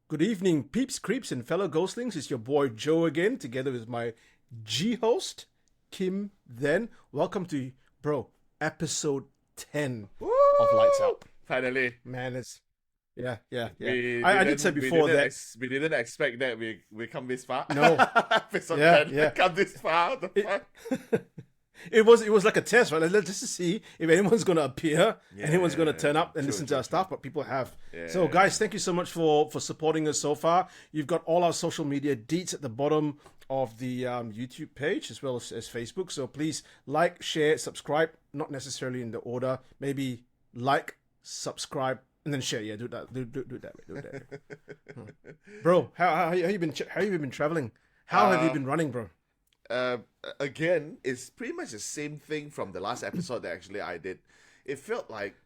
Good evening, peeps, creeps, and fellow ghostlings. It's your boy Joe again, together with my G-host, Kim Then. Welcome to, episode 10 of Lights Out. Finally. Man, it's... Yeah. I did say before that... we didn't expect that we come this far. No. Episode 10, we come this far. What the fuck? It was like a test, right? Let's just see if anyone's going to appear, anyone's going to turn up and listen to our stuff, but people have. Yeah. So, guys, thank you so much for supporting us so far. You've got all our social media deets at the bottom of the YouTube page as well as Facebook. So please like, share, subscribe, not necessarily in the order. Maybe like, subscribe, and then share. Yeah, do that. Do that. Bro, how you been? How have you been traveling? How have you been running, bro? Again, it's pretty much the same thing from the last episode that actually I did. It felt like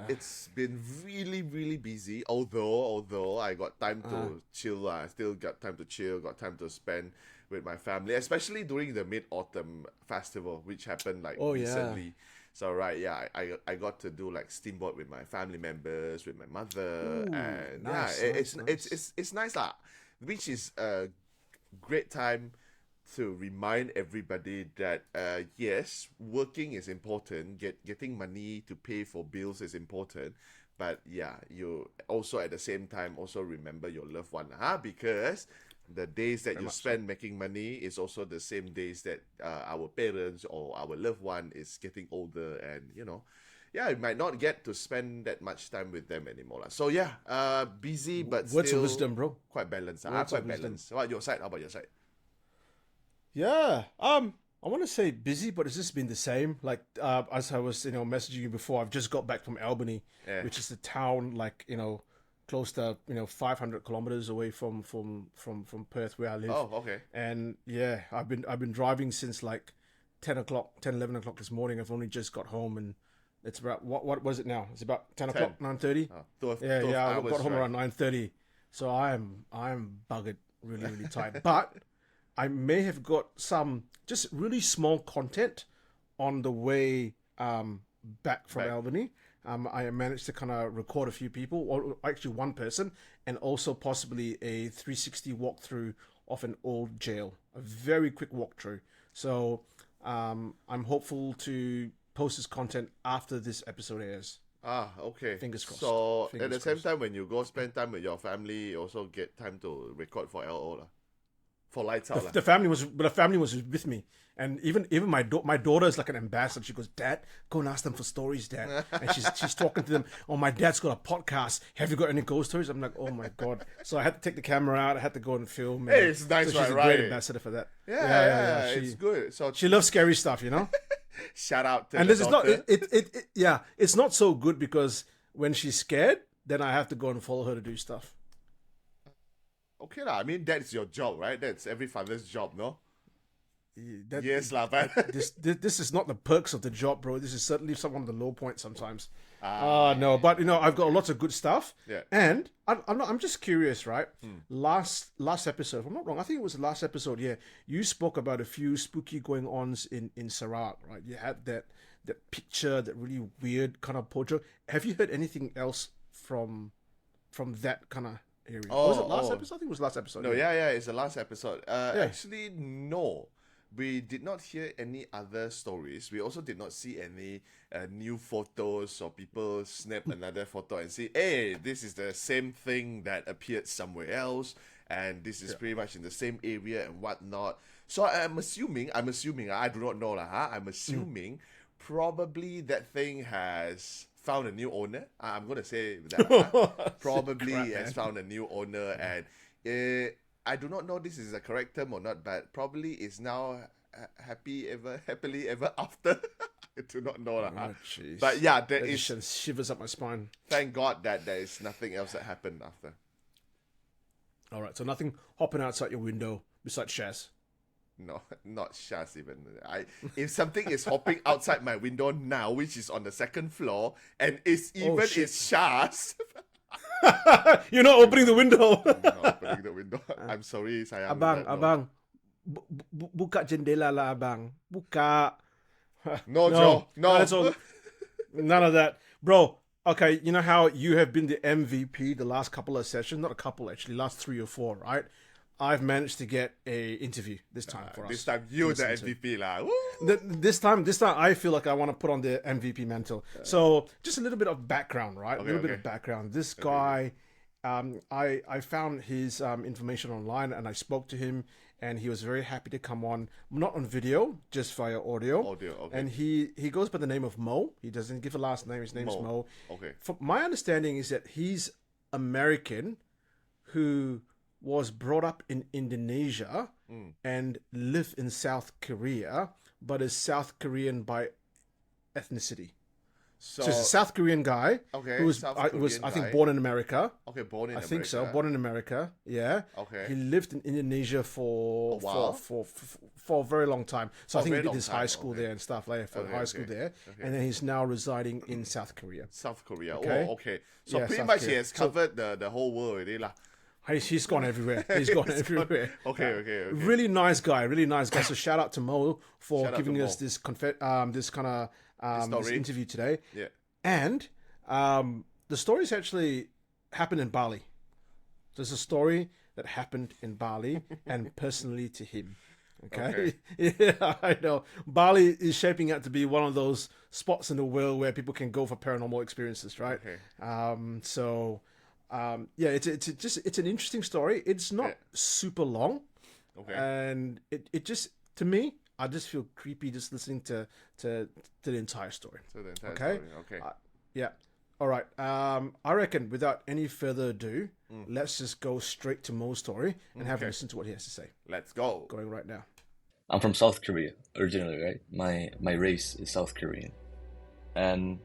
it's been really, really busy. Although I got time to chill, I still got time to chill, got time to spend with my family, especially during the Mid-Autumn Festival, which happened recently. Yeah. So I got to do like steamboat with my family members, with my mother. Ooh, and nice. It's nice lah. Which is a great time to remind everybody that yes, working is important, getting money to pay for bills is important, but you also at the same time also remember your loved one, because the days that you spend making money is also the same days that our parents or our loved one is getting older, and you might not get to spend that much time with them anymore. So busy but words still of wisdom, bro. Quite balanced. Quite balanced. How about your side? Yeah, I want to say busy, but it's just been the same. Like, as I was, messaging you before, I've just got back from Albany, which is a town close to 500 kilometers away from Perth, where I live. Oh, okay. And I've been driving since like 11 o'clock this morning. I've only just got home, and it's about what was it now? It's about 10 o'clock, 9:30. I got home around 9:30, so I am buggered, really, really tired, but. I may have got some just really small content on the way back from Albany. I managed to kind of record a few people, or actually one person, and also possibly a 360 walkthrough of an old jail. A very quick walkthrough. So I'm hopeful to post this content after this episode airs. Okay. Fingers crossed. So at the same time, when you go spend time with your family, you also get time to record for LO lah. For Lights Out. The family was with me, and even my daughter is like an ambassador. She goes, "Dad, go and ask them for stories, Dad." And she's talking to them. Oh, my dad's got a podcast. Have you got any ghost stories? I'm like, oh my god. So I had to take the camera out. I had to go and film. Hey, it's nice, so she's a great ambassador for that. Yeah. It's good. So she loves scary stuff, Shout out to. And this is not it's not so good because when she's scared, then I have to go and follow her to do stuff. Okay lah, I mean that's your job, right? That's every father's job, no? Yes lah, but this is not the perks of the job, bro. This is certainly some of the low points sometimes. No, but I've got lots of good stuff. Yeah. And I'm just curious, right? Last episode, if I'm not wrong, I think it was the last episode. Yeah, you spoke about a few spooky going ons in Sarawak, right? You had that picture, that really weird kind of portrait. Have you heard anything else from that kind of area? Was it last episode? I think it was last episode. No, it's the last episode. Actually, no. We did not hear any other stories. We also did not see any new photos or people snap another photo and say, hey, this is the same thing that appeared somewhere else, and this is pretty much in the same area and whatnot. So I'm assuming, I do not know I'm assuming probably that thing has found a new owner. I'm going to say that. Probably has found a new owner, and I do not know this is a correct term or not, but probably is now happily ever after. I do not know. But there is shivers up my spine. Thank God that there is nothing else that happened after. All right, so nothing hopping outside your window besides Shaz. No, not Shaz even. If something is hopping outside my window now, which is on the second floor, and it's Shaz. You're not opening the window. I'm not opening the window. I'm sorry, sayang. Abang. Buka jendela lah, abang. Buka. No, Joe. No. That's all. None of that. Bro, Okay, you know how you have been the MVP the last couple of sessions, not a couple actually, last 3 or 4, right? I've managed to get a interview this time for us. This time you're the MVP lah. This time, I feel like I want to put on the MVP mantle. So just a little bit of background, right? A little bit of background. This guy, I found his information online and I spoke to him, and he was very happy to come on, not on video, just via audio. Okay. And he goes by the name of Mo. He doesn't give a last name. His name is Mo. Okay. From my understanding is that he's American, who was brought up in Indonesia and lived in South Korea, but is South Korean by ethnicity. So it's a South Korean guy who was, I think, born in America. Okay, born in America. I think so. Born in America, yeah. Okay. He lived in Indonesia for a very long time. So I think he did his high school there and stuff like that, high school there. And then he's now residing in South Korea. South Korea. Okay. So pretty South much Korea. He has covered the whole world already lah. He's gone everywhere. He's gone everywhere. Okay. Really nice guy. So shout out to Mo for giving us this this kind of this interview today. Yeah. And the story's actually happened in Bali. There's a story that happened in Bali and personally to him. Okay. Yeah, I know. Bali is shaping out to be one of those spots in the world where people can go for paranormal experiences, right? Okay. It's an interesting story. It's not super long. Okay. And it just, to me, I just feel creepy just listening to the entire story. Okay. Yeah. All right. I reckon without any further ado, let's just go straight to Mo's story and have a listen to what he has to say. Let's go. Going right now. I'm from South Korea originally, right? My race is South Korean, and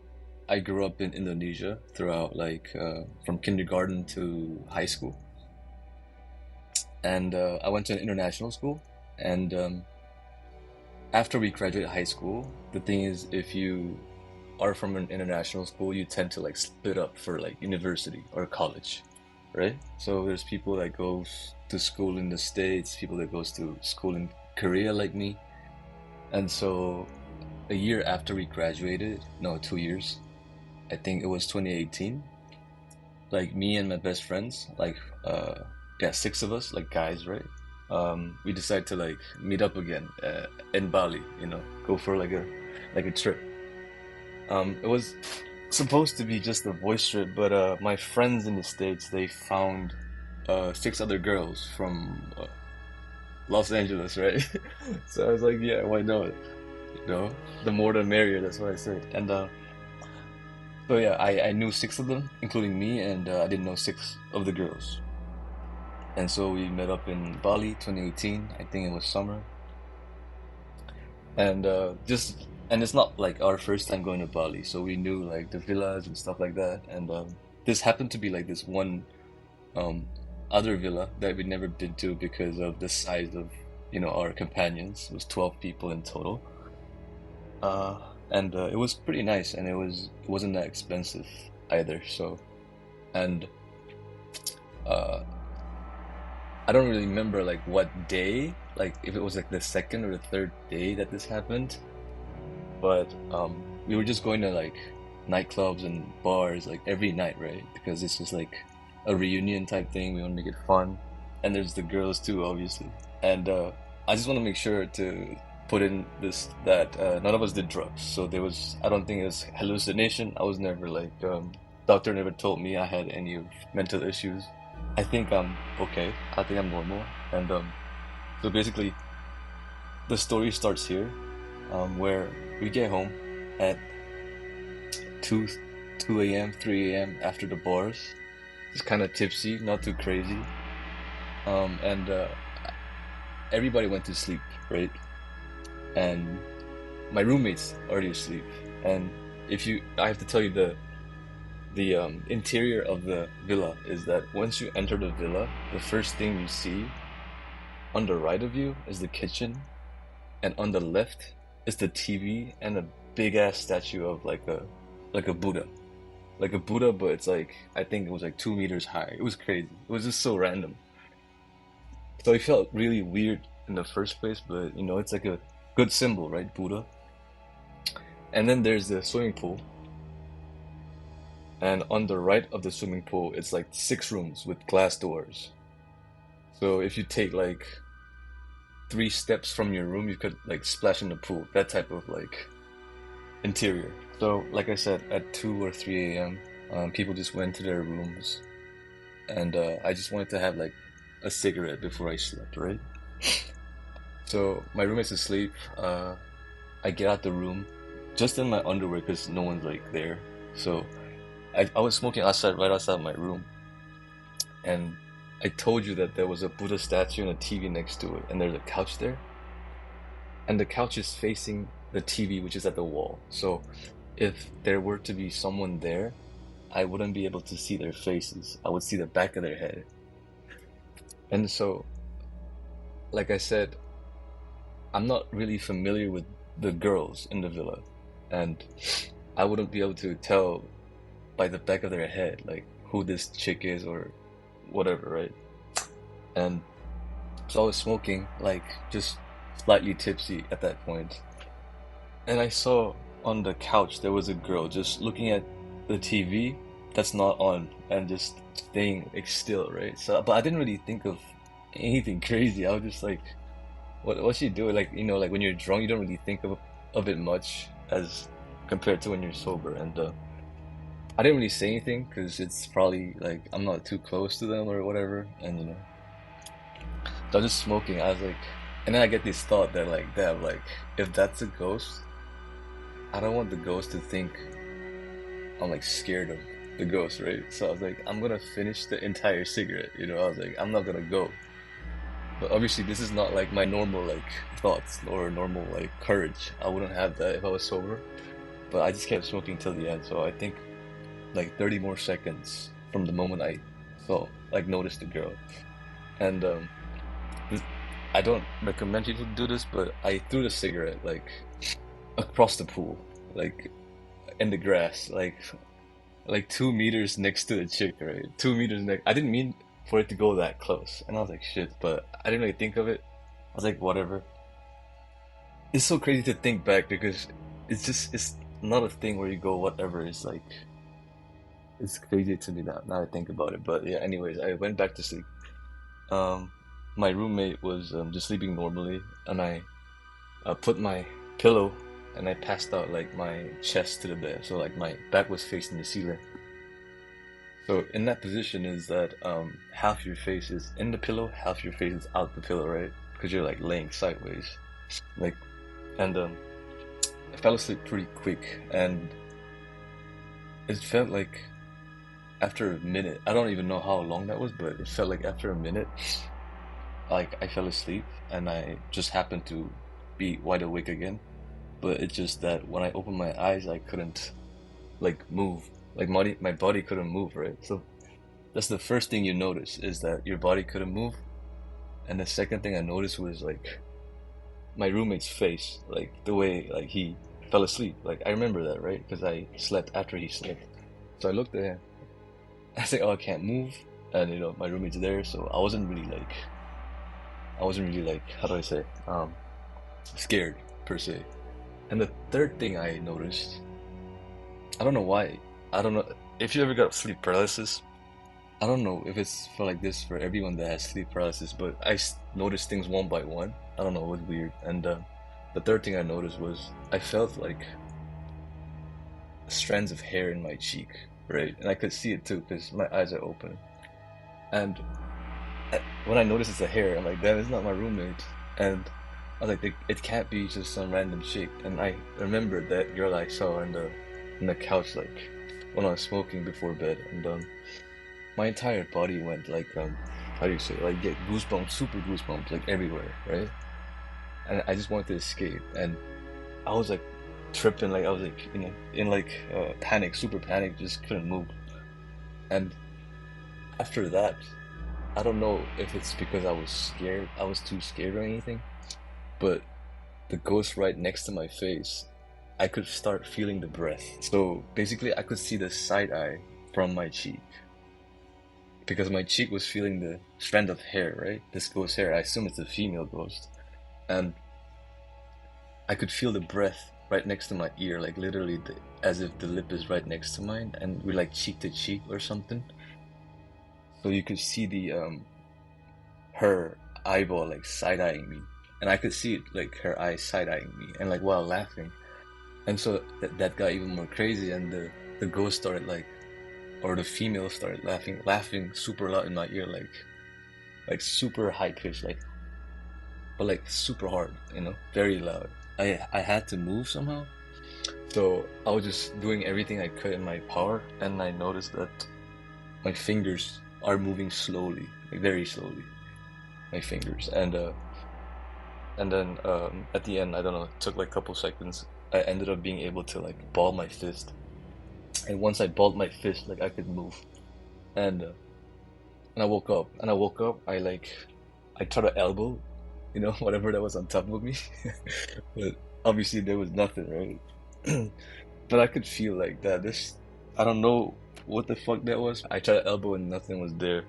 I grew up in Indonesia throughout from kindergarten to high school. And I went to an international school, and after we graduated high school, the thing is, if you are from an international school, you tend to split up for university or college, right? So there's people that goes to school in the States, people that goes to school in Korea like me. And so a year after we graduated, 2 years, I think it was 2018, me and my best friends, 6 of us, guys, right? We decided to meet up again in Bali, go for a trip. It was supposed to be just a voice trip, but my friends in the States, they found 6 other girls from Los Angeles, right? So I was like, yeah, why not? The more the merrier, that's what I said. And so yeah, I knew 6 of them, including me, and I didn't know 6 of the girls. And so we met up in Bali, 2018. I think it was summer. And it's not our first time going to Bali, so we knew the villas and stuff like that. And this happened to be this one other villa that we'd never been to because of the size of our companions. It was 12 people in total. And it was pretty nice, and it wasn't that expensive either. So, and I don't really remember what day, if it was the second or the third day that this happened, but we were just going to nightclubs and bars every night, right? Because this is a reunion type thing. We want to make it fun, and there's the girls too, obviously. And I just want to make sure to put in that none of us did drugs, so I don't think it was hallucination. I was never doctor never told me I had any mental issues. I think I'm okay. I think I'm normal. And so basically the story starts here, where we get home at 2 a.m., 3 a.m. after the bars. Just kind of tipsy, not too crazy. And everybody went to sleep, right? And my roommate's already asleep. And I have to tell you the interior of the villa is that once you enter the villa, the first thing you see on the right of you is the kitchen, and on the left is the TV and a big ass statue of a Buddha. Like a Buddha, but it's I think it was 2 meters high. It was crazy. It was just so random. So it felt really weird in the first place, but it's a good symbol, right? Buddha. And then there's the swimming pool. And on the right of the swimming pool, it's like 6 rooms with glass doors. So if you take like 3 steps from your room, you could like splash in the pool. That type of like interior. So like I said, at 2 or 3 a.m., people just went to their rooms, and I just wanted to have like a cigarette before I slept, right? So my roommate's asleep. I get out the room, just in my underwear because no one's like there. So I was smoking outside, right outside my room, and I told you that there was a Buddha statue and a TV next to it, and there's a couch there, and the couch is facing the TV, which is at the wall. So if there were to be someone there, I wouldn't be able to see their faces. I would see the back of their head. And so, like I said, I'm not really familiar with the girls in the villa, and I wouldn't be able to tell by the back of their head like who this chick is or whatever, right? And so I was smoking, like just slightly tipsy at that point, and I saw on the couch there was a girl just looking at the TV that's not on and just staying like still, right? So, but I didn't really think of anything crazy. I was just like, what's she doing? Like, like when you're drunk, you don't really think of it much as compared to when you're sober. And I didn't really say anything because it's probably like I'm not too close to them or whatever. And so I was just smoking. I was like, and then I get this thought that like, damn, like if that's a ghost, I don't want the ghost to think I'm like scared of the ghost, right? So I was like, I'm gonna finish the entire cigarette. I was like, I'm not gonna go. But obviously, this is not like my normal like thoughts or normal like courage. I wouldn't have that if I was sober. But I just kept smoking till the end. So I think like 30 more seconds from the moment I noticed the girl. And I don't recommend people to do this, but I threw the cigarette like across the pool, like in the grass, like 2 meters next to the chick, right? 2 meters next. I didn't mean for it to go that close, and I was like, shit, but I didn't really think of it. I was like, whatever. It's so crazy to think back because it's not a thing where you go whatever. It's like it's crazy to me now I think about it. But yeah, anyways, I went back to sleep. My roommate was just sleeping normally, and I put my pillow and I passed out like my chest to the bed, so like my back was facing the ceiling. So in that position is that half your face is in the pillow, half your face is out the pillow, right? Because you're like laying sideways, like, and I fell asleep pretty quick, and it felt like after a minute, I don't even know how long that was, but it felt like after a minute, like I fell asleep and I just happened to be wide awake again. But it's just that when I opened my eyes, I couldn't like move. Like my body couldn't move, right? So that's the first thing you notice is that your body couldn't move. And the second thing I noticed was like my roommate's face, like the way like he fell asleep. Like I remember that, right? Because I slept after he slept. So I looked at him. I said, "Oh, I can't move," and my roommate's there, so I wasn't really like how do I say scared per se. And the third thing I noticed, I don't know why. I don't know if you ever got sleep paralysis. I don't know if it's for like this for everyone that has sleep paralysis, but I noticed things one by one. I don't know, it was weird. And the third thing I noticed was I felt like strands of hair in my cheek, right? And I could see it too because my eyes are open. And when I noticed it's a hair, I'm like, damn, it's not my roommate. And I was like, it can't be just some random chick. And I remembered that girl I saw in the couch, like when I was smoking before bed, and my entire body went like how do you say, like get goosebumps, super goosebumps, like everywhere, right? And I just wanted to escape, and I was like tripping, like I was like in like panic, super panic, just couldn't move. And after that, I don't know if it's because I was scared, I was too scared or anything, but the ghost right next to my face, I could start feeling the breath. So basically I could see the side eye from my cheek, because my cheek was feeling the strand of hair, right? This ghost hair, I assume it's a female ghost. And I could feel the breath right next to my ear, like literally as if the lip is right next to mine, and we're like cheek to cheek or something. So you could see her eyeball like side eyeing me, and I could see it like her eyes side eyeing me, and like while laughing, and so that got even more crazy, and the ghost started like, or the female started laughing super loud in my ear, like super high pitched, like, but like super hard, very loud. I had to move somehow, so I was just doing everything I could in my power, and I noticed that my fingers are moving slowly, like very slowly, my fingers, and then at the end, I don't know, it took like a couple seconds. I ended up being able to like ball my fist, and once I balled my fist, like I could move, and I woke up, I tried to elbow, whatever that was on top of me, but obviously there was nothing, right? But I could feel like that. I don't know what the fuck that was. I tried to elbow and nothing was there.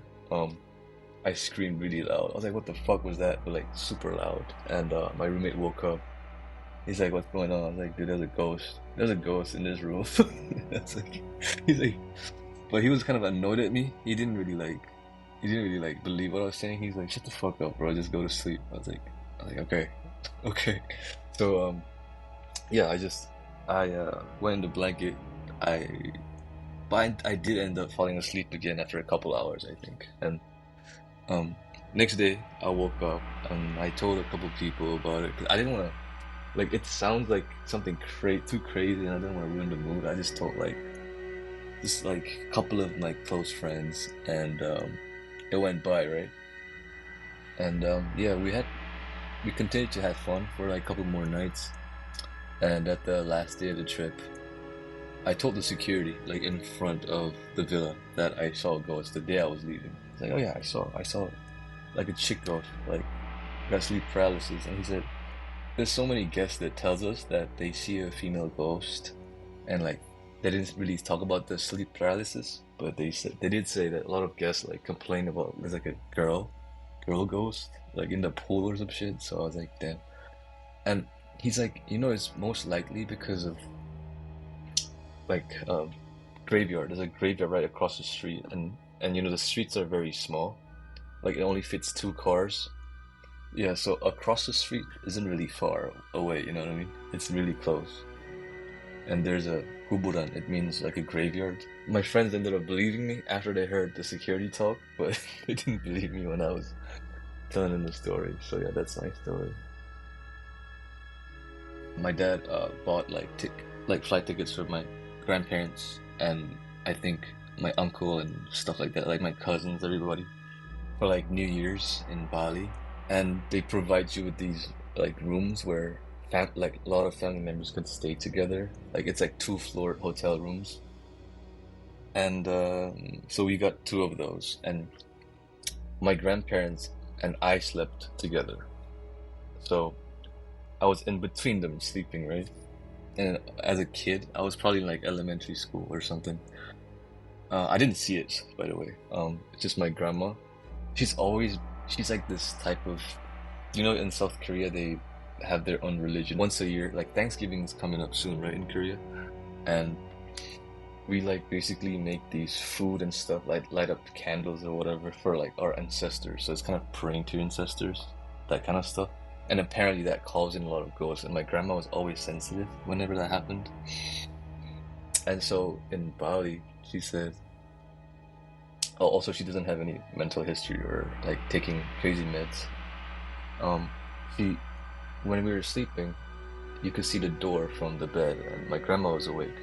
I screamed really loud. I was like, what the fuck was that? But like super loud. And my roommate woke up. He's like, what's going on? I was like, dude, there's a ghost. There's a ghost in this room. He's like, but he was kind of annoyed at me. He didn't really like believe what I was saying. He's like, shut the fuck up, bro. Just go to sleep. I was like, okay, okay. So yeah, I went in the blanket. I but I did end up falling asleep again after a couple hours, I think. And um, next day I woke up and I told a couple people about it, 'cause I didn't want to, like, it sounds like something too crazy, and I didn't want to ruin the mood. I just told like just like a couple of my close friends, and it went by, right? And yeah, we continued to have fun for like a couple more nights. And at the last day of the trip, I told the security, like in front of the villa, that I saw a ghost the day I was leaving. He's like, oh yeah, I saw like a chick ghost, like got sleep paralysis. And he said, there's so many guests that tells us that they see a female ghost, and like they didn't really talk about the sleep paralysis, but they did say that a lot of guests like complain about there's like a girl ghost like in the pool or some shit. So I was like, damn. And he's like, it's most likely because of like graveyard. There's a graveyard right across the street, and the streets are very small. Like it only fits 2 cars. Yeah, so across the street isn't really far away, you know what I mean? It's really close. And there's a huburan, it means like a graveyard. My friends ended up believing me after they heard the security talk, but they didn't believe me when I was telling them the story. So yeah, that's my story. My dad bought like flight tickets for my grandparents, and I think my uncle and stuff like that, like my cousins, everybody, for like New Year's in Bali. And they provide you with these like rooms where like a lot of family members could stay together. Like it's like 2-floor hotel rooms. And so we got 2 of those, and my grandparents and I slept together. So I was in between them sleeping, right? And as a kid, I was probably in like elementary school or something. I didn't see it, by the way. It's just my grandma. She's like this type of, in South Korea, they have their own religion once a year. Like Thanksgiving is coming up soon, right, in Korea? And we like basically make these food and stuff, like light up candles or whatever for like our ancestors. So it's kind of praying to your ancestors, that kind of stuff. And apparently that calls in a lot of ghosts. And my grandma was always sensitive whenever that happened. And so in Bali, she said, oh, also she doesn't have any mental history or like taking crazy meds. When we were sleeping, you could see the door from the bed, and my grandma was awake.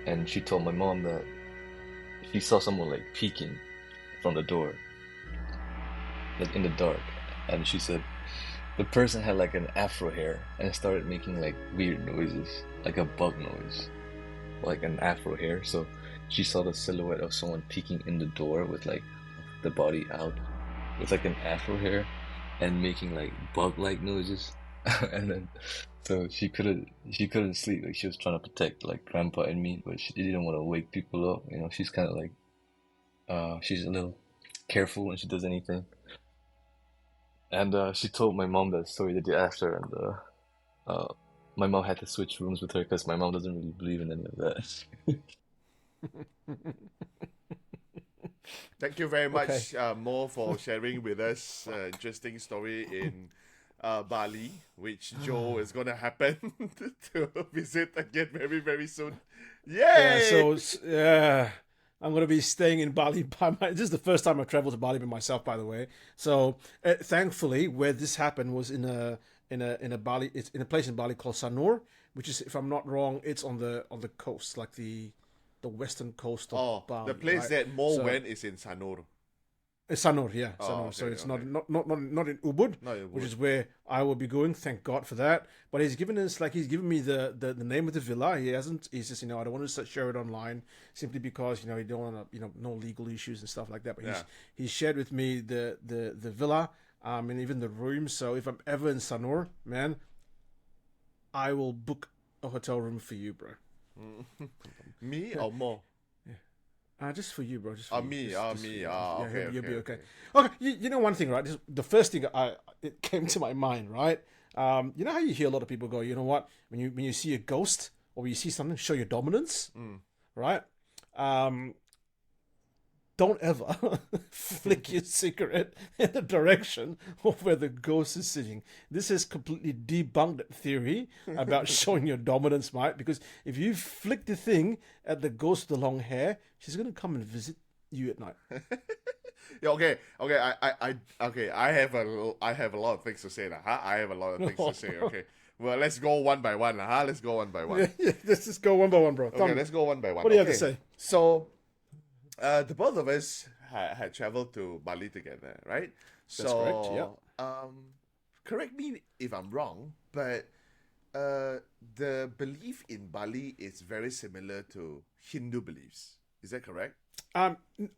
And she told my mom that she saw someone like peeking from the door, like in the dark. And she said the person had like an afro hair and started making like weird noises, like a bug noise, like an afro hair. So she saw the silhouette of someone peeking in the door with like the body out, with like an afro hair, and making like bug-like noises. And then so she couldn't sleep. Like she was trying to protect like grandpa and me, but she didn't want to wake people up. She's kind of like she's a little careful when she does anything. And she told my mom that story the day after, and my mom had to switch rooms with her because my mom doesn't really believe in any of that. Thank you very Okay. much, Mo, for sharing with us interesting story in Bali, which Joe is gonna happen to visit again very very soon. Yeah, Yay! so yeah, I'm gonna be staying in Bali by my. This is the first time I've traveled to Bali by myself, by the way. So thankfully, where this happened was in a Bali. It's in a place in Bali called Sanur, which is, if I'm not wrong, it's on the coast, like the western coast of Oh, Bali, the place right? that Mo So went is in Sanur. Sanur, yeah, Oh, Sanur. So okay, it's okay. not in Ubud, No, it which would. is where I will be going. Thank God for that. But he's given me the name of the villa. He hasn't. He says, I don't want to share it online simply because you don't want to, no legal issues and stuff like that. But Yeah. he's shared with me the villa, and even the room. So if I'm ever in Sanur, man, I will book a hotel room for you, bro. Me or Mo? Just for you, bro. Just for you. Me. Just Me. for you. Ah, Yeah, okay, you'll okay, be okay. okay. Okay, you know one thing, right? The first thing it came to my mind, right? You know how you hear a lot of people go, you know what? When you see a ghost or when you see something, show your dominance, right? Don't ever flick your cigarette in the direction of where the ghost is sitting. This has completely debunked that theory about showing your dominance, mate. Because if you flick the thing at the ghost with the long hair, she's gonna come and visit you at night. Yeah, okay, okay. Okay. I have a lot of things to say now. Huh? I have a lot of things to say. Okay. Well, let's go one by one. Huh? Let's go one by one. Yeah, let's just go one by one, bro. Tell Okay, me, let's go one by one. what do you have to Okay. say? So, the both of us had traveled to Bali together, right? That's correct. Yeah. Correct me if I'm wrong, but the belief in Bali is very similar to Hindu beliefs. Is that correct?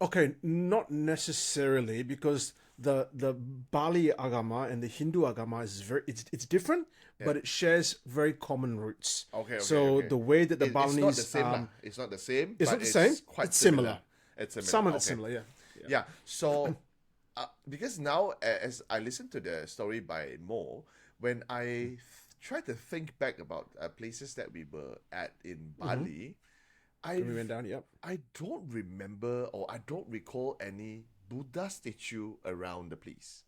Okay, not necessarily because the Bali agama and the Hindu agama is it's different, but it shares very common roots. Okay, okay, So okay. the way that the It's not the Balinese same, lah. It's not the same, it's but not the same. quite It's similar. It's similar. Some of Okay. it's similar, yeah. Yeah. So, because now as I listen to the story by Mo, when I try to think back about places that we were at in Bali, When we went down, yep. I don't remember or I don't recall any Buddha statue around the place.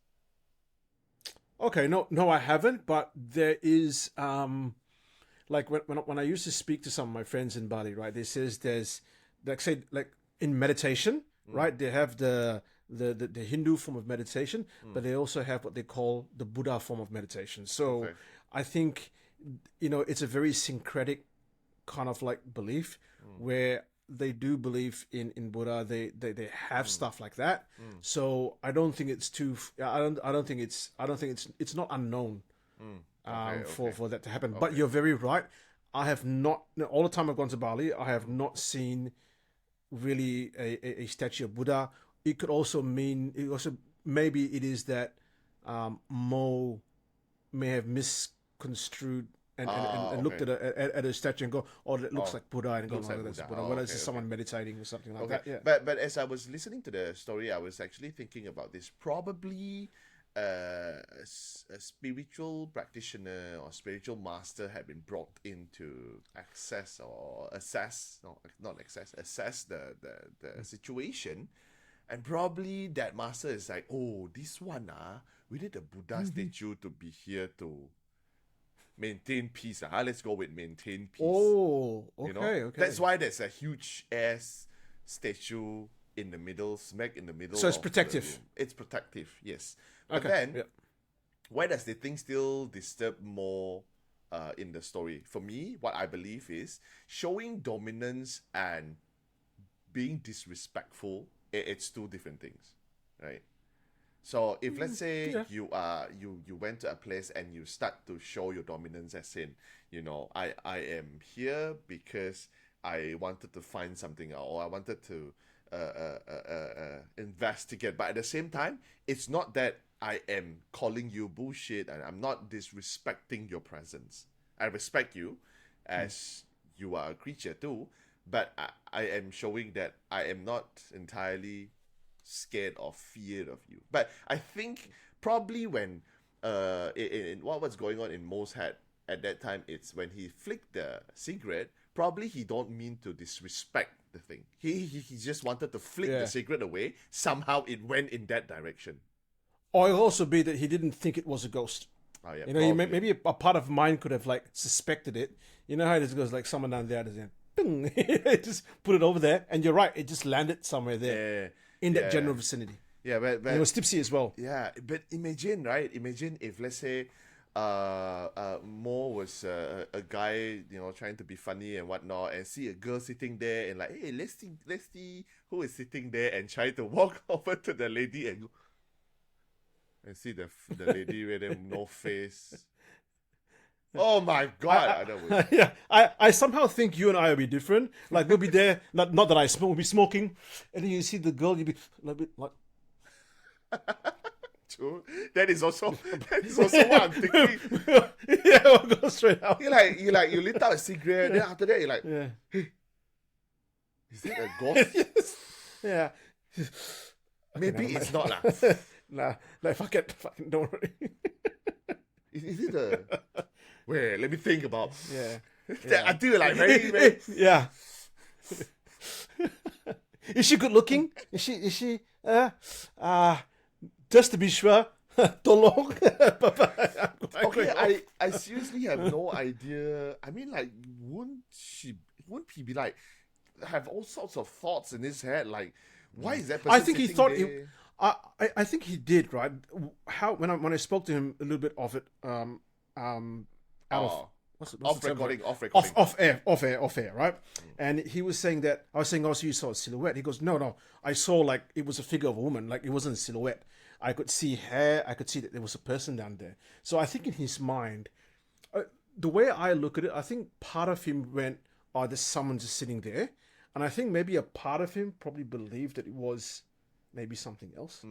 Okay, no, I haven't. But there is, like when I used to speak to some of my friends in Bali, right? They says there's, like say, like in meditation, right? They have the Hindu form of meditation, but they also have what they call the Buddha form of meditation. So Okay. I think, it's a very syncretic kind of like belief where they do believe in Buddha. They have stuff like that. So I don't think it's too. I don't think it's not unknown Okay, for that to happen. Okay. But you're very right. I have not all the time I've gone to Bali. I have not seen really a statue of Buddha. It could also mean maybe it is that Mo may have misconstrued and looked okay. at a statue and go, oh, that looks like Buddha, and go, Looks oh, like that's Buddha. Buddha. Oh, Well, that's okay, just someone meditating or something like Okay, that. Yeah. but as I was listening to the story, I was actually thinking about this. Probably a spiritual practitioner or spiritual master had been brought in to assess the situation, and probably that master is like, oh, this one we need a Buddha statue to be here to maintain peace. Let's go with maintain peace. Oh, You know, okay. that's why there's a huge ass statue in the middle, smack in the middle. So it's of the protective. room. It's protective, yes. But Okay. then, Yeah. why does the thing still disturb more in the story? For me, what I believe is showing dominance and being disrespectful. It's two different things, right? So if let's say yeah. you went to a place and you start to show your dominance, as in, I am here because I wanted to find something, or I wanted to investigate, but at the same time, it's not that I am calling you bullshit and I'm not disrespecting your presence. I respect you as you are a creature too, but I am showing that I am not entirely scared or feared of you. But I think probably when in what was going on in Mo's head, at that time, it's when he flicked the cigarette. Probably he don't mean to disrespect the thing. He just wanted to flick the cigarette away. Somehow it went in that direction. Or it'll also be that he didn't think it was a ghost. Oh, yeah, maybe a part of mind could have like suspected it. You know how it goes, like someone down there, bing, just put it over there, and you're right, it just landed somewhere there in that general vicinity. Yeah, but and it was tipsy as well. Yeah, but imagine, right? Imagine if, let's say, Mo was a guy, trying to be funny and whatnot, and see a girl sitting there and like, hey, let's see who is sitting there, and try to walk over to the lady and go, and see the lady with them no face. Oh my God! I somehow think you and I will be different. Like we'll be there, not that I smoke, we'll be smoking, and then you see the girl, you'll be a little bit like. True. That is also what I'm thinking. We'll go straight out. You lit out a cigarette, then after that you're like, hey, is that a ghost? Yes. Yeah. Maybe it's not lah. Nah, like fucking don't worry. Is it a? Wait, let me think about. Yeah. I do like very. Yeah. Is she good looking? Is she? Just to be sure. Tolong. Okay, I seriously have no idea. I mean, like, wouldn't he be like, have all sorts of thoughts in his head? Like, why is that person I think he thought there? I think he did, right? How when I spoke to him a little bit of it, off air, right? And he was saying that I was saying, oh, so you saw a silhouette? He goes, no, I saw like it was a figure of a woman, like it wasn't a silhouette. I could see hair, I could see that there was a person down there. So I think in his mind, the way I look at it, I think part of him went, oh, there's someone just sitting there, and I think maybe a part of him probably believed that it was maybe something else.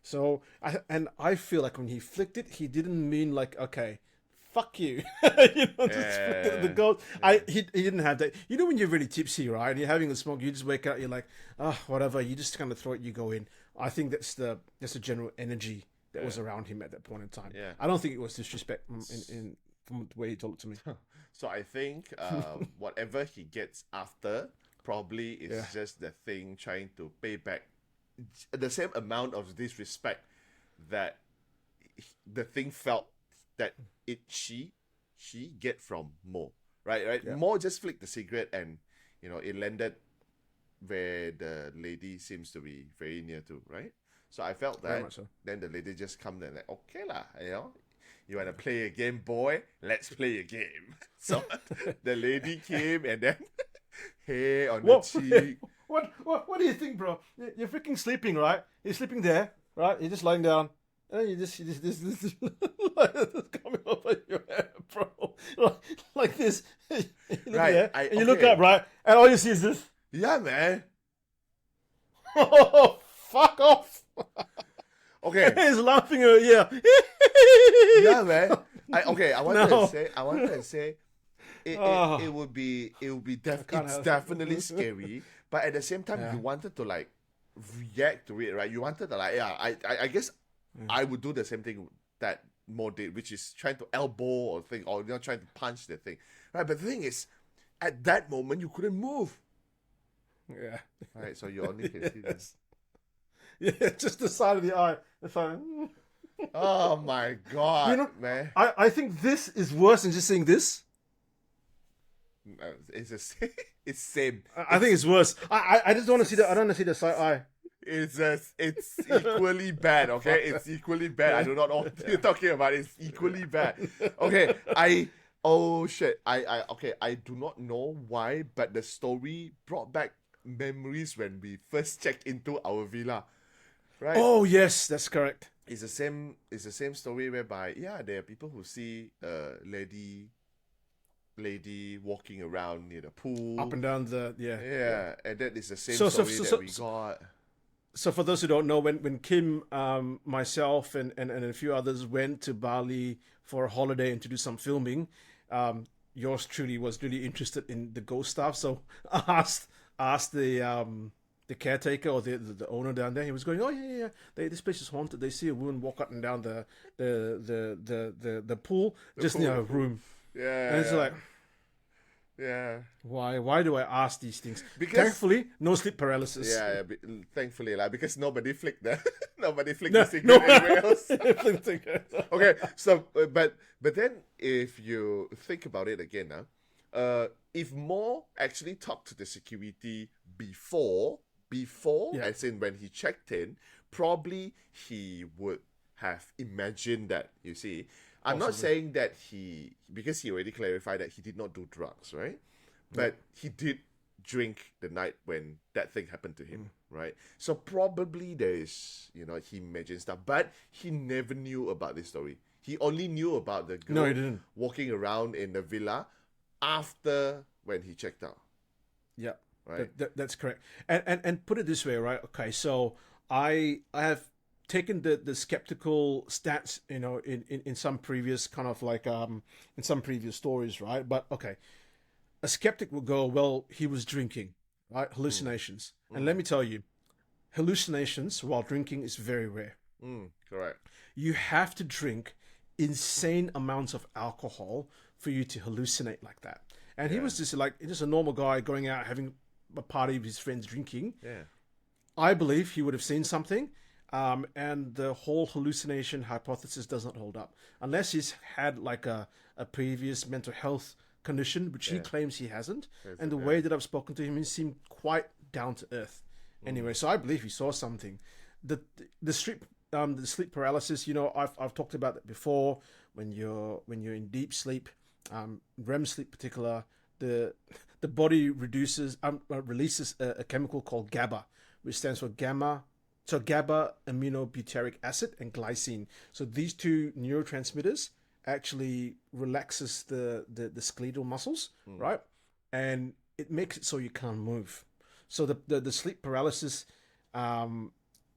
So I feel like when he flicked it, he didn't mean like, okay, fuck you, just flicked it at the ghost. He didn't have that. You know when you're really tipsy, right? And you're having a smoke, you just wake up, you're like, whatever. You just kind of throw it, you go in. I think that's the general energy that was around him at that point in time. Yeah. I don't think it was disrespect in from the way he talked to me. So I think whatever he gets after probably is just the thing trying to pay back the same amount of disrespect that the thing felt that she get from Mo, right? Yeah. Mo just flicked the cigarette and it landed where the lady seems to be very near to, right? So I felt that. So. Then the lady just come there like, okay lah, you want to play a game, boy? Let's play a game. So the lady came and then hair on the cheek. What do you think, bro? You're freaking sleeping, right? You're sleeping there, right? You're just lying down. And you just coming over your head, bro. Like this. You look there, and you look up, right? And all you see is this. Yeah, man. Oh, fuck off. Okay. He's laughing at yeah, man. I wanted to say it would be it's definitely scary, but at the same time you wanted to like react to it, right? You wanted to like, I guess I would do the same thing that Mo did, which is trying to elbow or thing, or trying to punch the thing, right? But the thing is, at that moment you couldn't move. Yeah. Right. So you only can see this. Yeah, just the side of the eye. The side. Oh my God, man! I think this is worse than just seeing this. It's same. I think it's worse. I just don't want to see the. I don't want to see the side eye. It's equally bad. Okay, it's equally bad. I do not know what you're talking about. It's equally bad. Okay, oh shit. I do not know why, but the story brought back memories when we first checked into our villa. Right? Oh yes, that's correct. It's the same story whereby there are people who see a lady walking around near the pool. Up and down the and that is the same story that we got. So for those who don't know, when Kim, myself and a few others went to Bali for a holiday and to do some filming, yours truly was really interested in the ghost stuff. So asked the the caretaker or the owner down there. He was going, oh yeah. This place is haunted. They see a woman walk up and down the pool near her room. Yeah. And it's like, yeah. Why do I ask these things? Because thankfully, no sleep paralysis. Yeah, thankfully, because nobody flicked the the cigarette anywhere else. Okay, so but then if you think about it again, if Mo actually talked to the security before, as in when he checked in, probably he would have imagined that. You see, I'm not saying that because he already clarified that he did not do drugs, right? But he did drink the night when that thing happened to him, right? So probably there is, he imagined stuff, but he never knew about this story. He only knew about the girl walking around in the villa after when he checked out. Yeah, right. That's correct. And put it this way, right? Okay, so I have taken the skeptical stance, in some previous kind of like in some previous stories, right? But okay, a skeptic will go, well, he was drinking, right? Hallucinations. And let me tell you, hallucinations while drinking is very rare. Correct. You have to drink insane amounts of alcohol for you to hallucinate like that. And he was just a normal guy going out having a party with his friends drinking. Yeah. I believe he would have seen something. And the whole hallucination hypothesis does not hold up unless he's had like a previous mental health condition, which he claims he hasn't. And the way that I've spoken to him, he seemed quite down to earth. Anyway, so I believe he saw something. The sleep paralysis, I've talked about that before. When you're in deep sleep, REM sleep particular, the body releases a chemical called GABA, which stands for GABA aminobutyric acid and glycine. So these two neurotransmitters actually relaxes the skeletal muscles, right? And it makes it so you can't move. So the sleep paralysis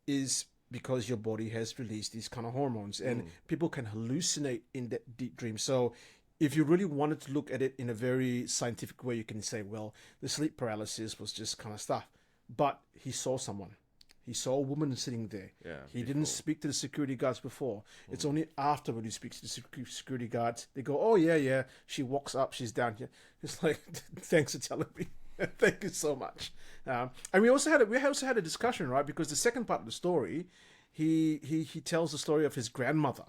is because your body has released these kind of hormones, and people can hallucinate in that deep dream. So if you really wanted to look at it in a very scientific way, you can say, well, the sleep paralysis was just kind of stuff. But he saw someone. He saw a woman sitting there. Yeah, he didn't speak to the security guards before. It's only after when he speaks to the security guards, they go, oh, yeah. She walks up, she's down here. It's like, thanks for telling me. Thank you so much. And we also had a discussion, right? Because the second part of the story, he tells the story of his grandmother.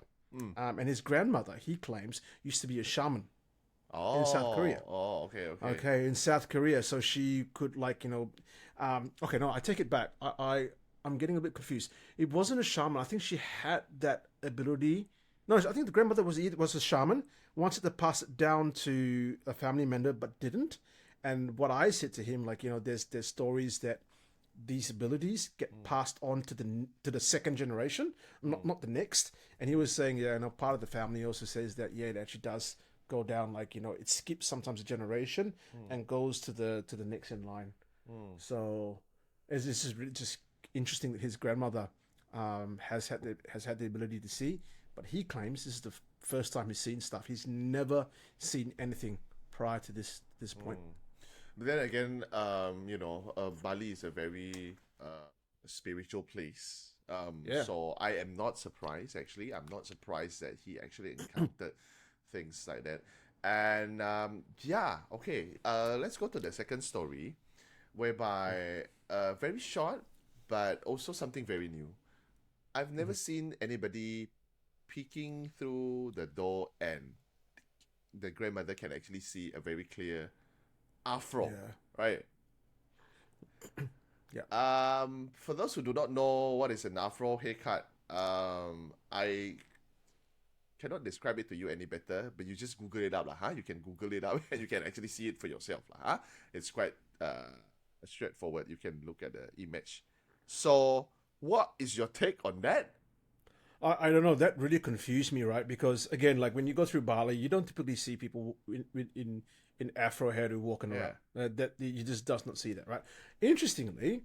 And his grandmother, he claims, used to be a shaman in South Korea. Oh, okay. Okay, in South Korea. So she could okay, no, I take it back. I'm getting a bit confused. It wasn't a shaman. I think she had that ability. No, I think the grandmother was a shaman, wanted to pass it down to a family member, but didn't. And what I said to him, there's stories that these abilities get passed on to the second generation, not the next. And he was saying, part of the family also says that, it actually does go down, it skips sometimes a generation and goes to the next in line. So this is really just interesting that his grandmother has had the ability to see, but he claims this is the first time he's seen stuff. He's never seen anything prior to this point. But then again, Bali is a very spiritual place. So I am not surprised. Actually, I'm not surprised that he actually encountered things like that. And let's go to the second story, whereby very short, but also something very new. I've never seen anybody peeking through the door and the grandmother can actually see a very clear afro, right? Yeah. For those who do not know what is an afro haircut, I cannot describe it to you any better, but you just Google it up, You can Google it up and you can actually see it for yourself, It's quite straightforward. You can look at the image. So, what is your take on that? I don't know. That really confused me, right? Because again, when you go through Bali, you don't typically see people in afro hairdo walking around. That you just does not see that, right? Interestingly,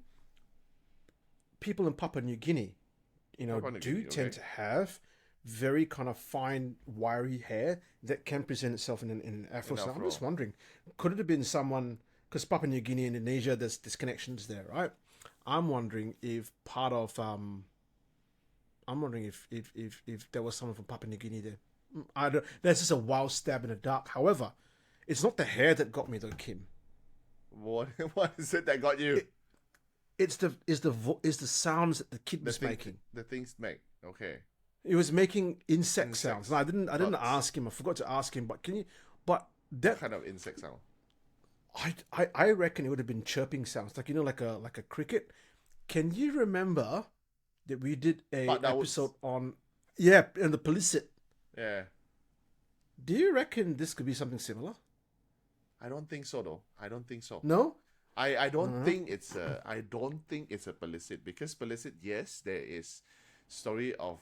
people in Papua New Guinea, tend to have very kind of fine, wiry hair that can present itself in an afro. So I'm just wondering, could it have been someone? Because Papua New Guinea, Indonesia, there's connections there, right? I'm wondering if part of I'm wondering if there was someone from Papua New Guinea there. I don't. That's just a wild stab in the dark. However, it's not the hair that got me though, Kim. What is it that got you? It's the sounds that the kid was making. The things make. Okay. He was making insect sounds. No, I didn't ask him. I forgot to ask him. But can you? But that what kind of insect sound? I reckon it would have been chirping sounds, like like a cricket. Can you remember that we did a episode on and the policit? Yeah. Do you reckon this could be something similar? I don't think so, though. I don't think so. No. I don't think it's a policit, because policit, yes, there is story of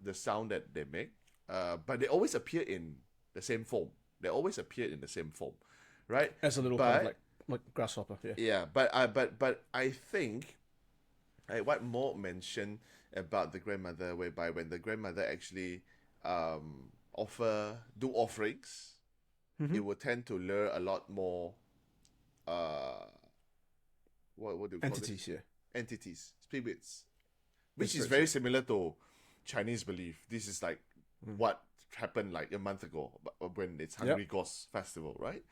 the sound that they make, but they always appear in the same form. They always appear in the same form, right? As a little kind of like grasshopper. Yeah. Yeah, but I think what Mo mentioned about the grandmother, whereby when the grandmother actually do offerings, it will tend to lure a lot more what do you call entities, it? Yeah. Entities, spirits, which is very similar to Chinese belief. This is like what happened like a month ago when it's Hungry Ghost Festival, right?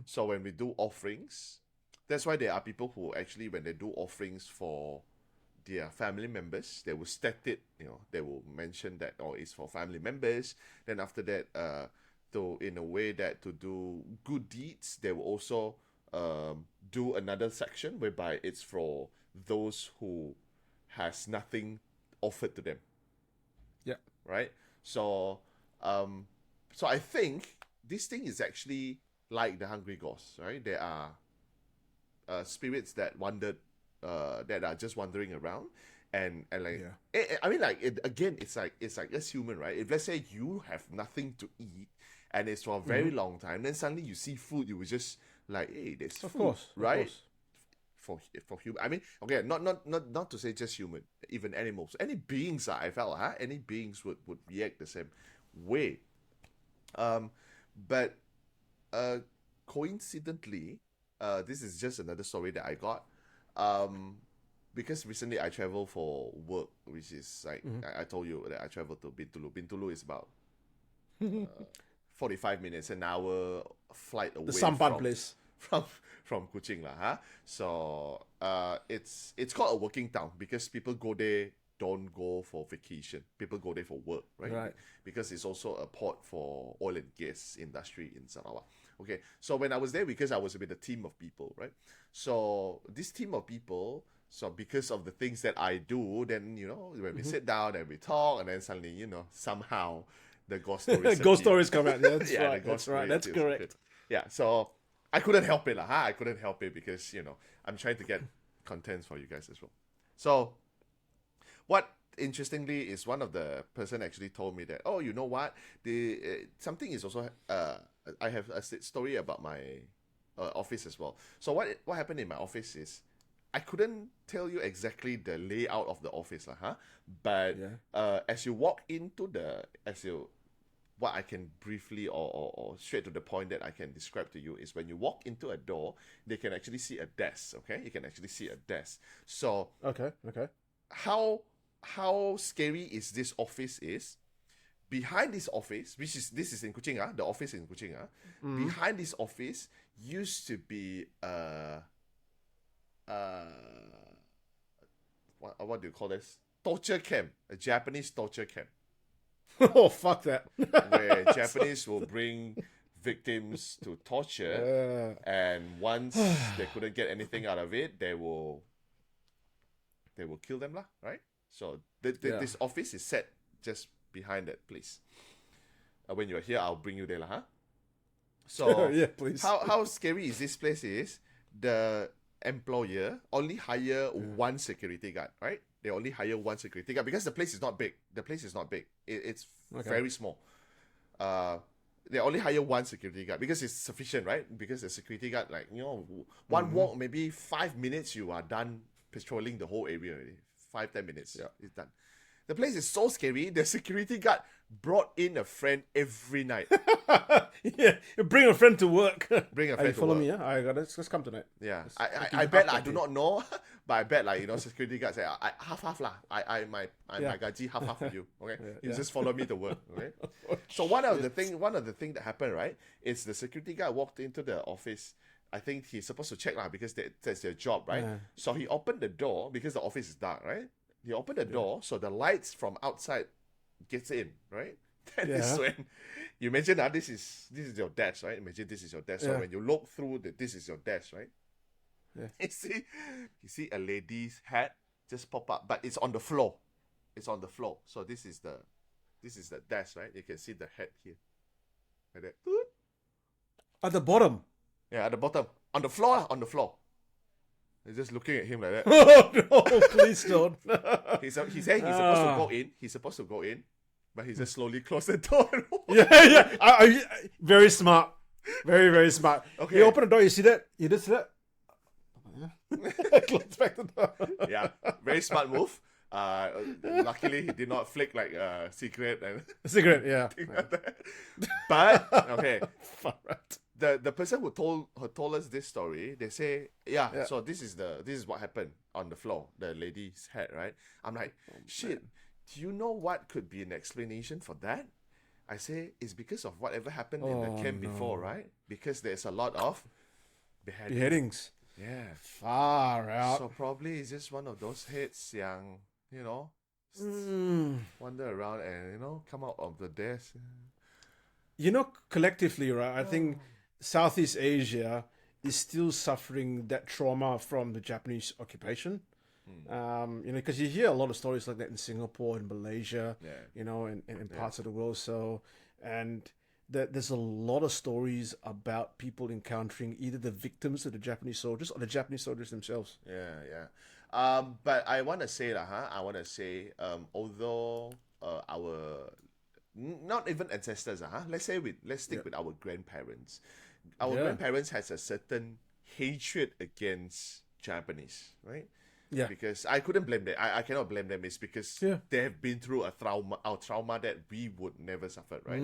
So when we do offerings, that's why there are people who actually, when they do offerings for their family members, they will state it, they will mention that, it's for family members. Then after that, in a way that to do good deeds, they will also do another section whereby it's for those who has nothing offered to them. Yeah. Right? So I think this thing is actually like the Hungry Ghosts, right? There are spirits that wandered, that are just wandering around, and like, I mean, like, again, it's like as human, right? If let's say you have nothing to eat and it's for a very long time, then suddenly you see food, you will just like, hey, there's food, course, right? Of course. For human, I mean, okay, not to say just human, even animals, any beings, I felt, any beings would react the same way. But coincidentally, this is just another story that I got. Because recently I traveled for work, which is like, I told you that I traveled to Bintulu. Bintulu is about 45 minutes, an hour flight away. The sampan place. From Kuching lah, So it's called a working town because people go there, don't go for vacation. People go there for work, right? Because it's also a port for oil and gas industry in Sarawak. Okay, so when I was there, because I was with a team of people, right? So this team of people, so because of the things that I do, then when we sit down and we talk, and then suddenly somehow the ghost stories ghost stories come out. That's right. That's right. That's correct. Yeah, so I couldn't help it, I couldn't help it because I'm trying to get contents for you guys as well. So what interestingly is, one of the person actually told me that, oh, you know what, the something is also I have a story about my office as well. So what happened in my office is, I couldn't tell you exactly the layout of the office, but as you walk into what I can briefly or straight to the point that I can describe to you is, when you walk into a door, they can actually see a desk. Okay, you can actually see a desk. So okay, how scary is this office is? Behind this office, this is in Kuching, the office in Kuching, behind this office used to be what do you call this? Torture camp, a Japanese torture camp. Oh, fuck that. Where Japanese will bring victims to torture, and once they couldn't get anything out of it, they will kill them, right? So this office is set just behind that place. When you're here, I'll bring you there, So yeah, please. How scary is this place is, the employer only hire one security guard, right? They only hire one security guard because the place is not big. It's very small. They only hire one security guard because it's sufficient, right? Because the security guard, like, one walk, maybe 5 minutes, you are done patrolling the whole area already. 5-10 minutes, it's done. The place is so scary. The security guard brought in a friend every night. Yeah, bring a friend to work. Bring a friend to follow work. me, yeah? Let's come tonight. Yeah, Let's I bet I do not know, but I bet security guard say half lah. My gaji half with you. Okay, you just follow me to work. Okay. So one of the thing that happened, right, is the security guard walked into the office. I think he's supposed to check lah because that's their job, right? Yeah. So he opened the door because the office is dark, right? He opened the door so the lights from outside gets in, right? That is when you imagine this is your desk, right? Imagine this is your desk. So when you look through this is your desk, right? Yeah. You see a lady's head just pop up, but it's on the floor. It's on the floor. So this is the desk, right? You can see the head here. Like that. At the bottom. Yeah, at the bottom. On the floor. They're just looking at him like that. Oh no, please don't. He said he's supposed to go in. He's supposed to go in, but he just slowly closed the door. Yeah. Very smart. Very, very smart. Okay. You open the door, you see that? You just see that? Close back the door. Yeah, very smart move. Luckily, he did not flick like a cigarette. Yeah. But, okay. The person who told us this story, they say, so this is what happened on the floor, the lady's head, right? I'm like, shit, do you know what could be an explanation for that? I say, it's because of whatever happened in the camp before, right? Because there's a lot of beheadings. Yeah. Far out. So probably it's just one of those heads yang, wander around and, come out of the desk. Collectively, right, I think Southeast Asia is still suffering that trauma from the Japanese occupation. Because you hear a lot of stories like that in Singapore and Malaysia, and parts of the world. So, and there's a lot of stories about people encountering either the victims of the Japanese soldiers or the Japanese soldiers themselves. Yeah. But I want to say although our not even ancestors, let's stick with our grandparents. Our grandparents has a certain hatred against Japanese, right? Yeah. Because I couldn't blame them. I cannot blame them. It's because they have been through a trauma that we would never suffer, right?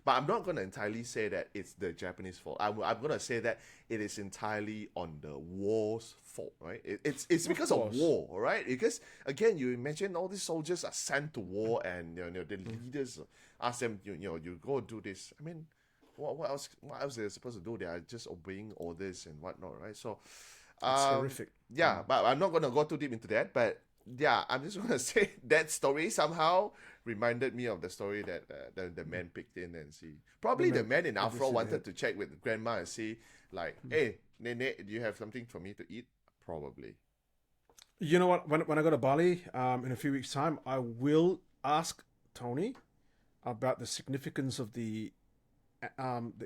But I'm not going to entirely say that it's the Japanese fault. I'm going to say that it is entirely on the war's fault, right? It's because of war, right? Because, again, you imagine all these soldiers are sent to war and the leaders ask them, you go do this. I mean, what else are they supposed to do? They are just obeying orders and whatnot, right? So it's horrific. Yeah, but I'm not going to go too deep into that. But yeah, I'm just going to say that story somehow reminded me of the story that the man picked in and see. Probably the man in Afro wanted to check with grandma and see, like, hey, Nene, do you have something for me to eat? Probably. You know what? When I go to Bali in a few weeks' time, I will ask Tony about the significance of the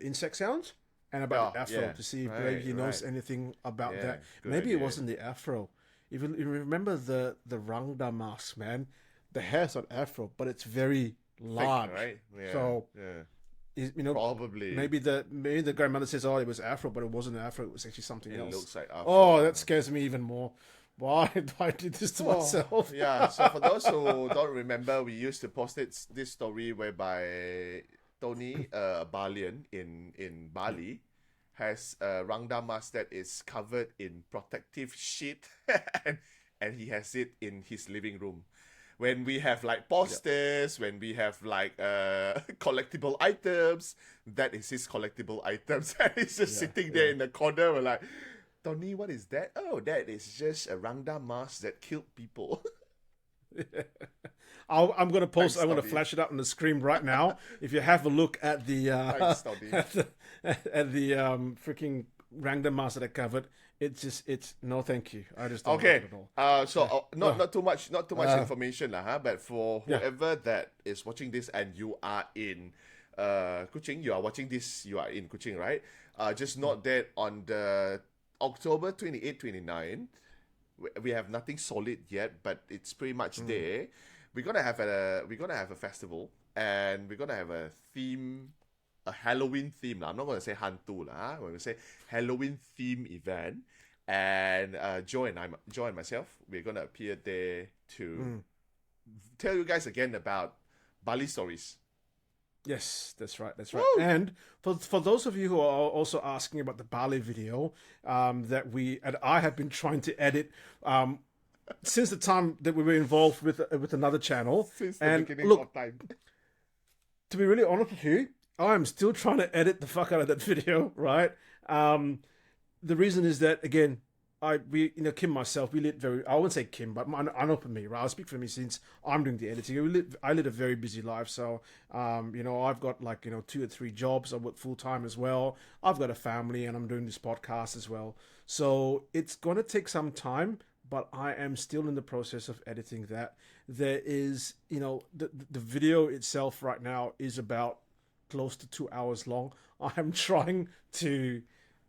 insect sounds and about the afro to see if maybe he knows anything about that. Maybe it wasn't the afro. If you remember the Rangda mask, man, the hair's not afro, but it's very large. Thick, right? Yeah. So, probably maybe the grandmother says, "Oh, it was afro," but it wasn't afro. It was actually something else. It looks like afro. Oh, that scares me even more. Why do I do this to myself? Yeah. So for those who don't remember, we used to post this story whereby Tony, Balian in Bali, has a Rangda mask that is covered in protective sheet and he has it in his living room. When we have like posters, when we have like collectible items, that is his collectible items. And he's just sitting there in the corner. We're like, Tony, what is that? Oh, that is just a Rangda mask that killed people. I'm going to post. I'm going to flash it up on the screen right now. If you have a look at the freaking Rangda mask that I covered, it's no thank you. I just don't like it at all. Not too much information but for whoever that is watching this and you are in Kuching, you are watching this, you are in Kuching, right? Just note that on the October 28, 29, we have nothing solid yet, but it's pretty much there. We're gonna have a festival, and we're gonna have a theme, a Halloween theme. I'm not gonna say hantu lah. We're gonna say Halloween theme event, and Joe and myself, we're gonna appear there to tell you guys again about Bali stories. Yes, that's right. That's right. Woo! And for those of you who are also asking about the Bali video that I have been trying to edit since the time that we were involved with another channel. Since the beginning of time. To be really honest with you, I'm still trying to edit the fuck out of that video, right? The reason is that, again, Kim myself, we lead I wouldn't say Kim, but I know for me, right? I'll speak for me since I'm doing the editing. I lead a very busy life, so, I've got 2 or 3 jobs. I work full time as well. I've got a family and I'm doing this podcast as well. So it's going to take some time, but I am still in the process of editing that. There is, the video itself right now is about close to 2 hours long. I am trying to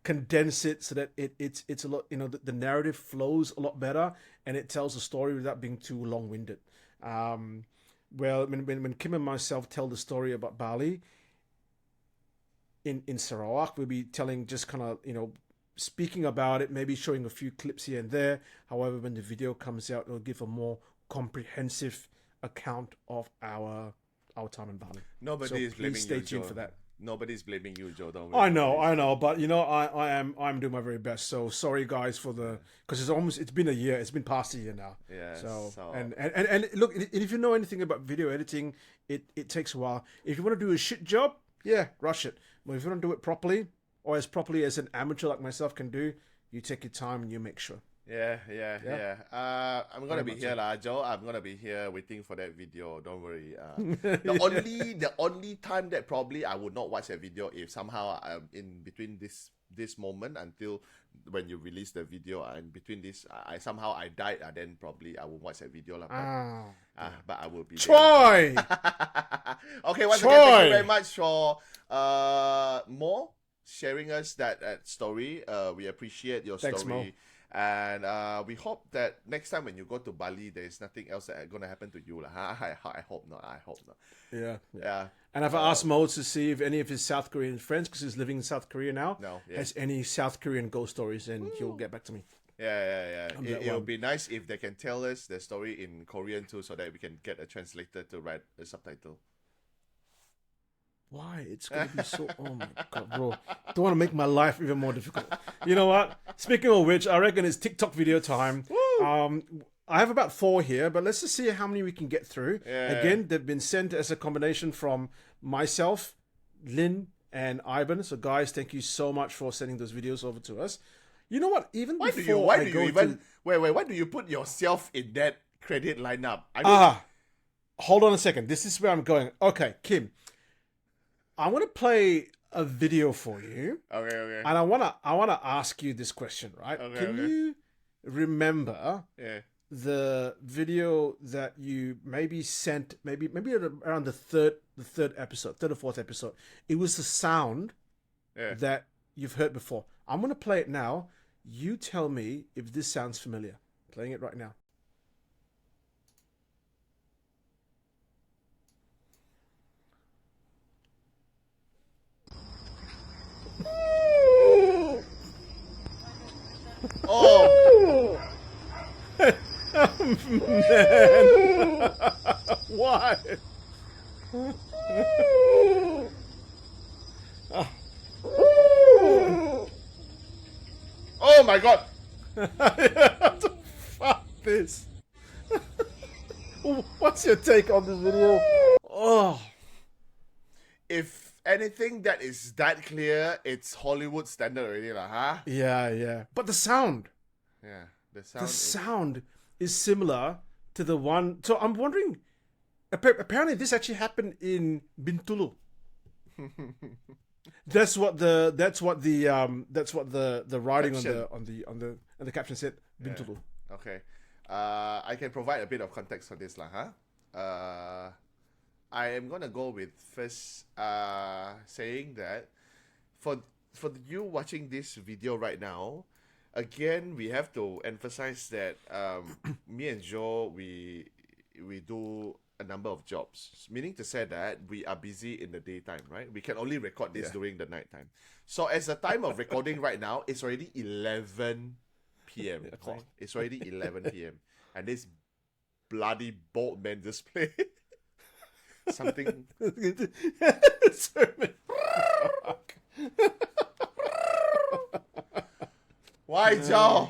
condense it so that it's a lot, the narrative flows a lot better and it tells a story without being too long-winded. Well, when Kim and myself tell the story about Bali in Sarawak, we'll be telling just kind of, speaking about it, maybe showing a few clips here and there. However, when the video comes out, it'll give a more comprehensive account of our time in Bali. Nobody is blaming you. Stay tuned for that. Nobody's blaming you, Joe. Don't worry. I know, but I'm doing my very best. So sorry, guys, because it's been a year. It's been past a year now. Yeah. So. And look, if you know anything about video editing, it takes a while. If you want to do a shit job, yeah, rush it. But if you want to do it properly, or as properly as an amateur like myself can do, you take your time and you make sure. Yeah. I'm gonna be here, Joe. I'm gonna be here waiting for that video. Don't worry. The only time that probably I would not watch that video if somehow I'm in between this moment until when you release the video, and between this I somehow died, then probably I will watch that video, but I will be Troy. Okay, once again, thank you very much for more sharing us that story. We appreciate your Thanks, story. Mo. And we hope that next time when you go to Bali, there's nothing else that's going to happen to you. I hope not. Yeah. And I've asked Mo to see if any of his South Korean friends, because he's living in South Korea now, has any South Korean ghost stories, and he'll get back to me. Yeah. It would be nice if they can tell us the story in Korean too, so that we can get a translator to write a subtitle. Why? It's going to be so... Oh, my God, bro. Don't want to make my life even more difficult. You know what? Speaking of which, I reckon it's TikTok video time. I have about 4 here, but let's just see how many we can get through. Yeah. Again, they've been sent as a combination from myself, Lynn, and Ivan. So, guys, thank you so much for sending those videos over to us. You know what? Why do you put yourself in that credit lineup? Hold on a second. This is where I'm going. Okay, Kim. I want to play a video for you. Okay. And I wanna ask you this question, right? Can you remember the video that you maybe sent maybe around the third or fourth episode? It was the sound that you've heard before. I'm gonna play it now. You tell me if this sounds familiar. Playing it right now. Oh man. Why? Oh my God. Fuck this. What's your take on this video? Oh. If anything that is that clear, it's Hollywood standard already, huh? Yeah. But the sound. Yeah, the sound is similar to the one. So I'm wondering. Apparently, this actually happened in Bintulu. That's what the writing on the caption said. Bintulu. Yeah. Okay. I can provide a bit of context for this, huh? I am gonna go with first saying that for you watching this video right now, again we have to emphasize that me and Joe we do a number of jobs, meaning to say that we are busy in the daytime, right? We can only record this during the nighttime. So as the time of recording right now, it's already 11 p.m. Right? It's already 11 p.m. and this bloody bald man display. Something. Why, Joe?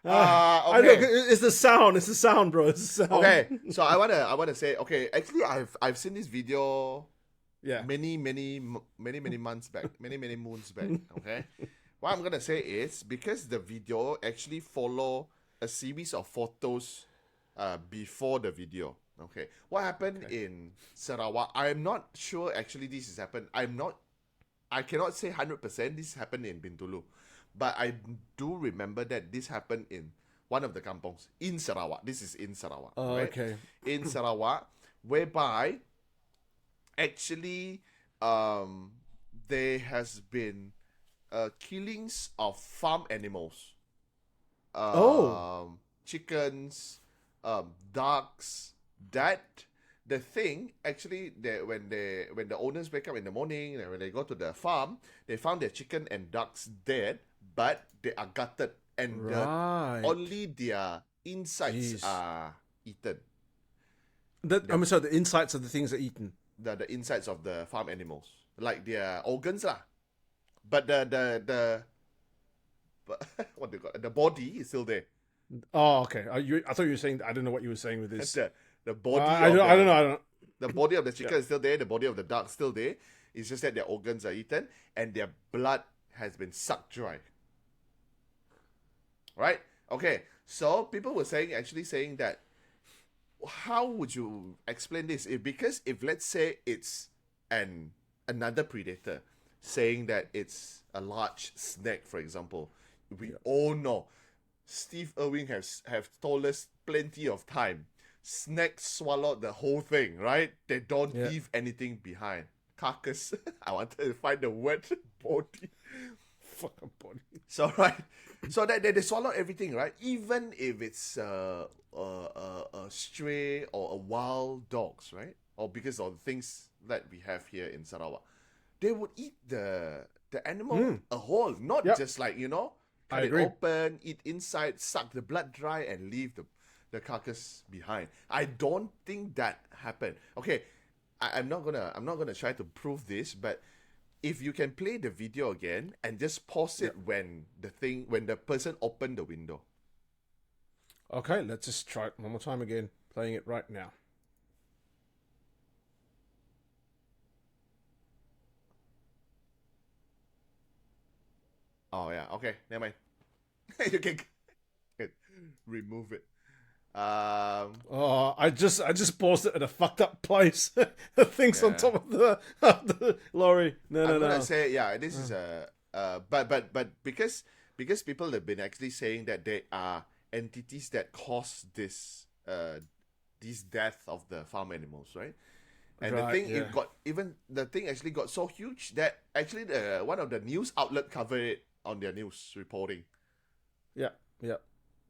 Okay. I know, it's the sound. It's the sound, bro. It's the sound. Okay, so I wanna say, okay, actually I've seen this video many months back, many moons back. Okay. What I'm gonna say is, because the video actually follow a series of photos before the video. Okay. What happened in Sarawak? I'm not sure actually this has happened. I cannot say 100% this happened in Bintulu. But I do remember that this happened in one of the kampongs in Sarawak. This is in Sarawak. Oh, right? okay. In Sarawak, whereby actually there has been killings of farm animals. Chickens, ducks. That the thing actually, when the owners wake up in the morning and when they go to the farm, they found their chicken and ducks dead, but they are gutted and only their insides are eaten. So the insides of the things are eaten. The insides of the farm animals, like their organs lah, but the what do you call it? The body is still there. Oh, okay. I thought you were saying. I don't know what you were saying with this. The body. I don't know. The body of the chicken is still there. The body of the duck is still there. It's just that their organs are eaten and their blood has been sucked dry. Right? Okay. So people were saying that, how would you explain this? Because if let's say it's another predator, saying that it's a large snake, for example, we all know. Steve Irwin have told us plenty of time. Snakes swallowed the whole thing, right? They don't leave anything behind. Carcass. I wanted to find the word. Body. Fucking body. So right. So that they swallow everything, right? Even if it's a stray or a wild dogs, right? Or because of the things that we have here in Sarawak, they would eat the animal a whole, not just like, cut it open, eat inside, suck the blood dry, and leave the carcass behind. I don't think that happened. Okay, I'm not gonna try to prove this, but if you can play the video again and just pause it when the person opened the window. Okay, let's just try it one more time again. Playing it right now. Oh yeah, okay, never mind. You can remove it. I just paused it at a fucked up place. The thing's on top of the lorry. No. I'm gonna say this is but because people have been actually saying that there are entities that cause this death of the farm animals, right? And the thing actually got so huge that actually one of the news outlet covered it on their news reporting.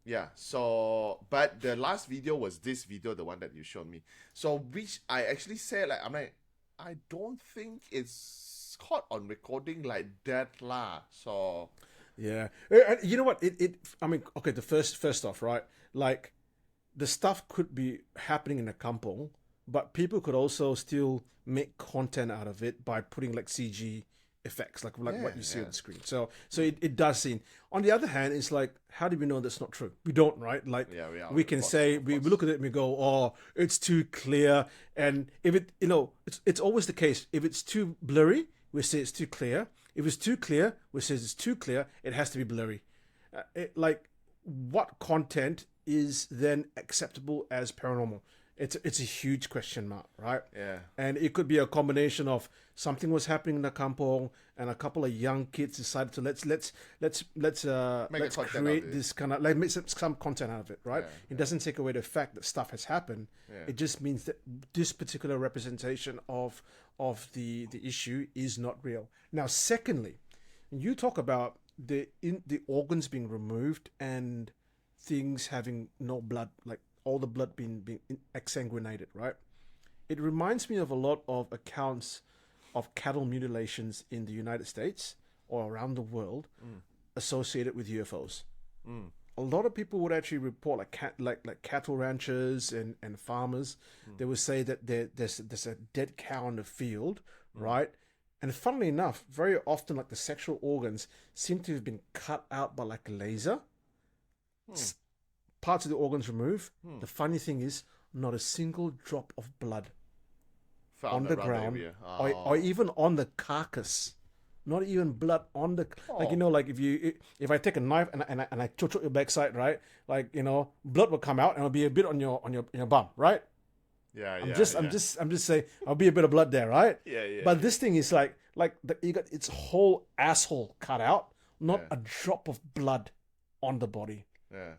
Yeah, so, but the last video was this video, the one that you showed me. So, which I actually said, I don't think it's caught on recording like that lah. So, yeah. You know what? Okay, the first off, right? Like, the stuff could be happening in a kampong, but people could also still make content out of it by putting like CG effects, like what you see on the screen. So it does seem. On the other hand, it's like, how do we know that's not true? We don't, right? Like, we can say we look at it and we go, oh, it's too clear. And if it, it's always the case. If it's too blurry, we say it's too clear. If it's too clear, we say it's too clear. It has to be blurry. What content is then acceptable as paranormal? It's a huge question mark, right? Yeah. And it could be a combination of something was happening in the kampong and a couple of young kids decided to let's create this kind of make some content out of it, right? It doesn't take away the fact that stuff has happened. It just means that this particular representation of the issue is not real. Now, secondly, you talk about the organs being removed and things having no blood, like all the blood being exsanguinated, right? It reminds me of a lot of accounts of cattle mutilations in the United States or around the world associated with UFOs. a lot of people would actually report like cattle ranchers and farmers. They would say that there's a dead cow in the field, right? And funnily enough, very often like the sexual organs seem to have been cut out by like a laser. Parts of the organs removed. The funny thing is, not a single drop of blood Found on the around ground, area. or even on the carcass. Not even blood on the like like if I take a knife and I chop your backside, right? Like blood will come out and it'll be a bit on your bum, right? I'm just saying I'll be a bit of blood there, right? But this thing is you got its whole asshole cut out, not a drop of blood on the body. Yeah.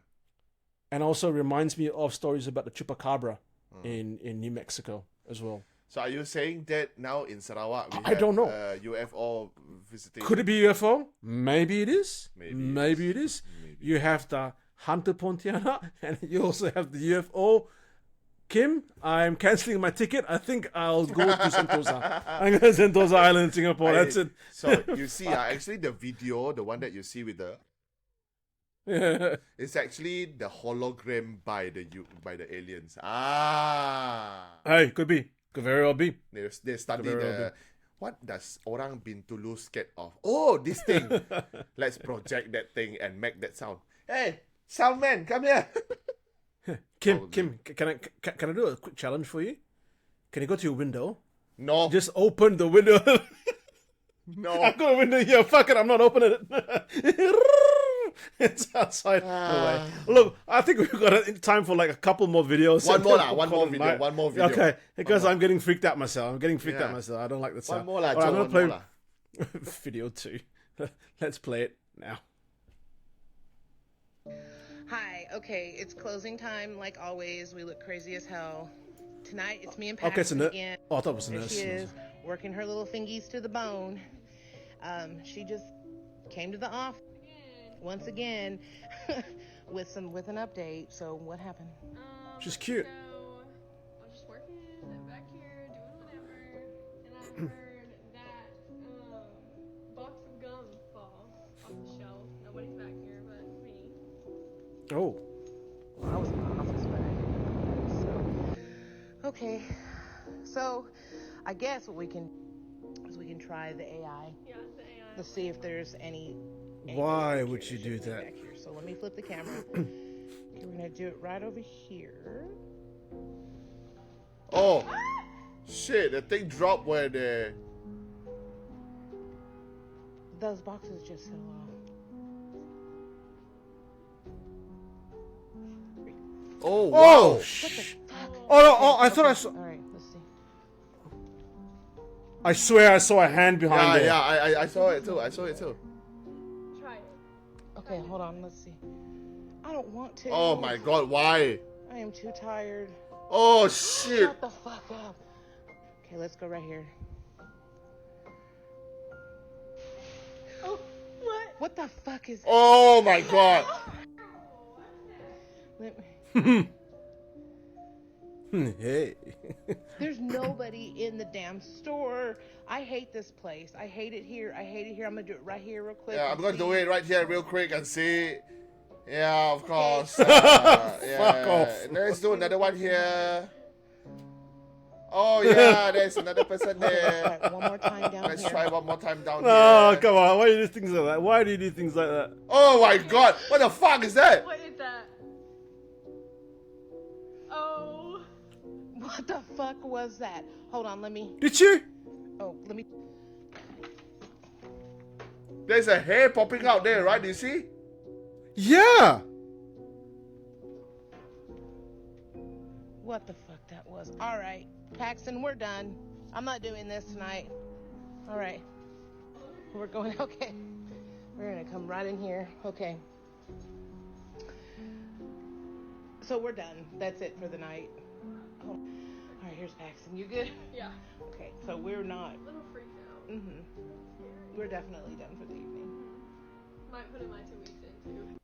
And also reminds me of stories about the chupacabra in New Mexico as well. So are you saying that now in Sarawak I don't know. UFO visitation? Could it be UFO? Maybe it is. Maybe it is. Maybe. You have the Hunter Pontiana and you also have the UFO. Kim, I'm cancelling my ticket. I think I'll go to Sentosa. I'm going to Sentosa Island, Singapore. That's it. So you see, actually the video, the one that you see with the... it's actually the hologram by the aliens. Hey, could be. Could very well be. They study what does orang bin Tulu scared of? Oh, this thing. Let's project that thing and make that sound. Hey, sound man, come here. Kim, can I do a quick challenge for you? Can you go to your window? No. Just open the window. No. I've got a window here. Fuck it, I'm not opening it. It's outside. No way. Look, I think we've got time for like a couple more videos. One more video. Okay, because I'm getting freaked out myself. I don't like the sound. One more I'm going to play video 2. Let's play it now. Hi, okay, it's closing time like always. We look crazy as hell. Tonight it's me and Paxton again. Oh, I thought it was a nurse. There she is, working her little fingies to the bone. She just came to the office once again with an update. So what happened? She's cute. So I was just working back here doing whatever, and I heard that box of gum fall off the shelf. Nobody's back here but me. Oh. Well, I was in the office, but okay. So I guess what we can is we can try the AI. Yeah, the AI. Let's see if there's any. Why would you do that? Back here. So let me flip the camera. Okay, we're gonna do it right over here. Oh, shit! The thing dropped where the. Those boxes just fell off. Oh wow! What the fuck? Oh no! Oh, I thought I saw. All right, let's see. I swear I saw a hand behind there. Yeah, I saw it too. Try it. Okay, hold on. Let's see. I don't want to. Oh my god! Why? I am too tired. Oh shit! Shut the fuck up. Okay, let's go right here. Oh, what? What the fuck is? Oh my god! Let me... Hey. There's nobody in the damn store. I hate this place. I hate it here. I'm gonna do it right here real quick. Yeah, I'm gonna do it right here real quick and see. Yeah, of course. Fuck off. Let's do another one here. Oh yeah, there's another person there. Right, one more time down Let's here. try one more time down Oh, here. come on. Why do you do things like that? Why do you do things like that? Oh my god, what the fuck is that? What is that? Oh. What the fuck was that? Hold on, let me. Did you? Oh, let me. There's a hair popping out there, right? Do you see? Yeah. What the fuck that was? All right, Paxton, we're done. I'm not doing this tonight. All right, we're going. Okay, we're gonna come right in here. Okay. So we're done. That's it for the night. Oh. All right, here's Paxton. You good? Yeah. Okay, so we're not. A little freaked out. Mm-hmm. We're definitely done for the evening. Might put in my 2 weeks in too.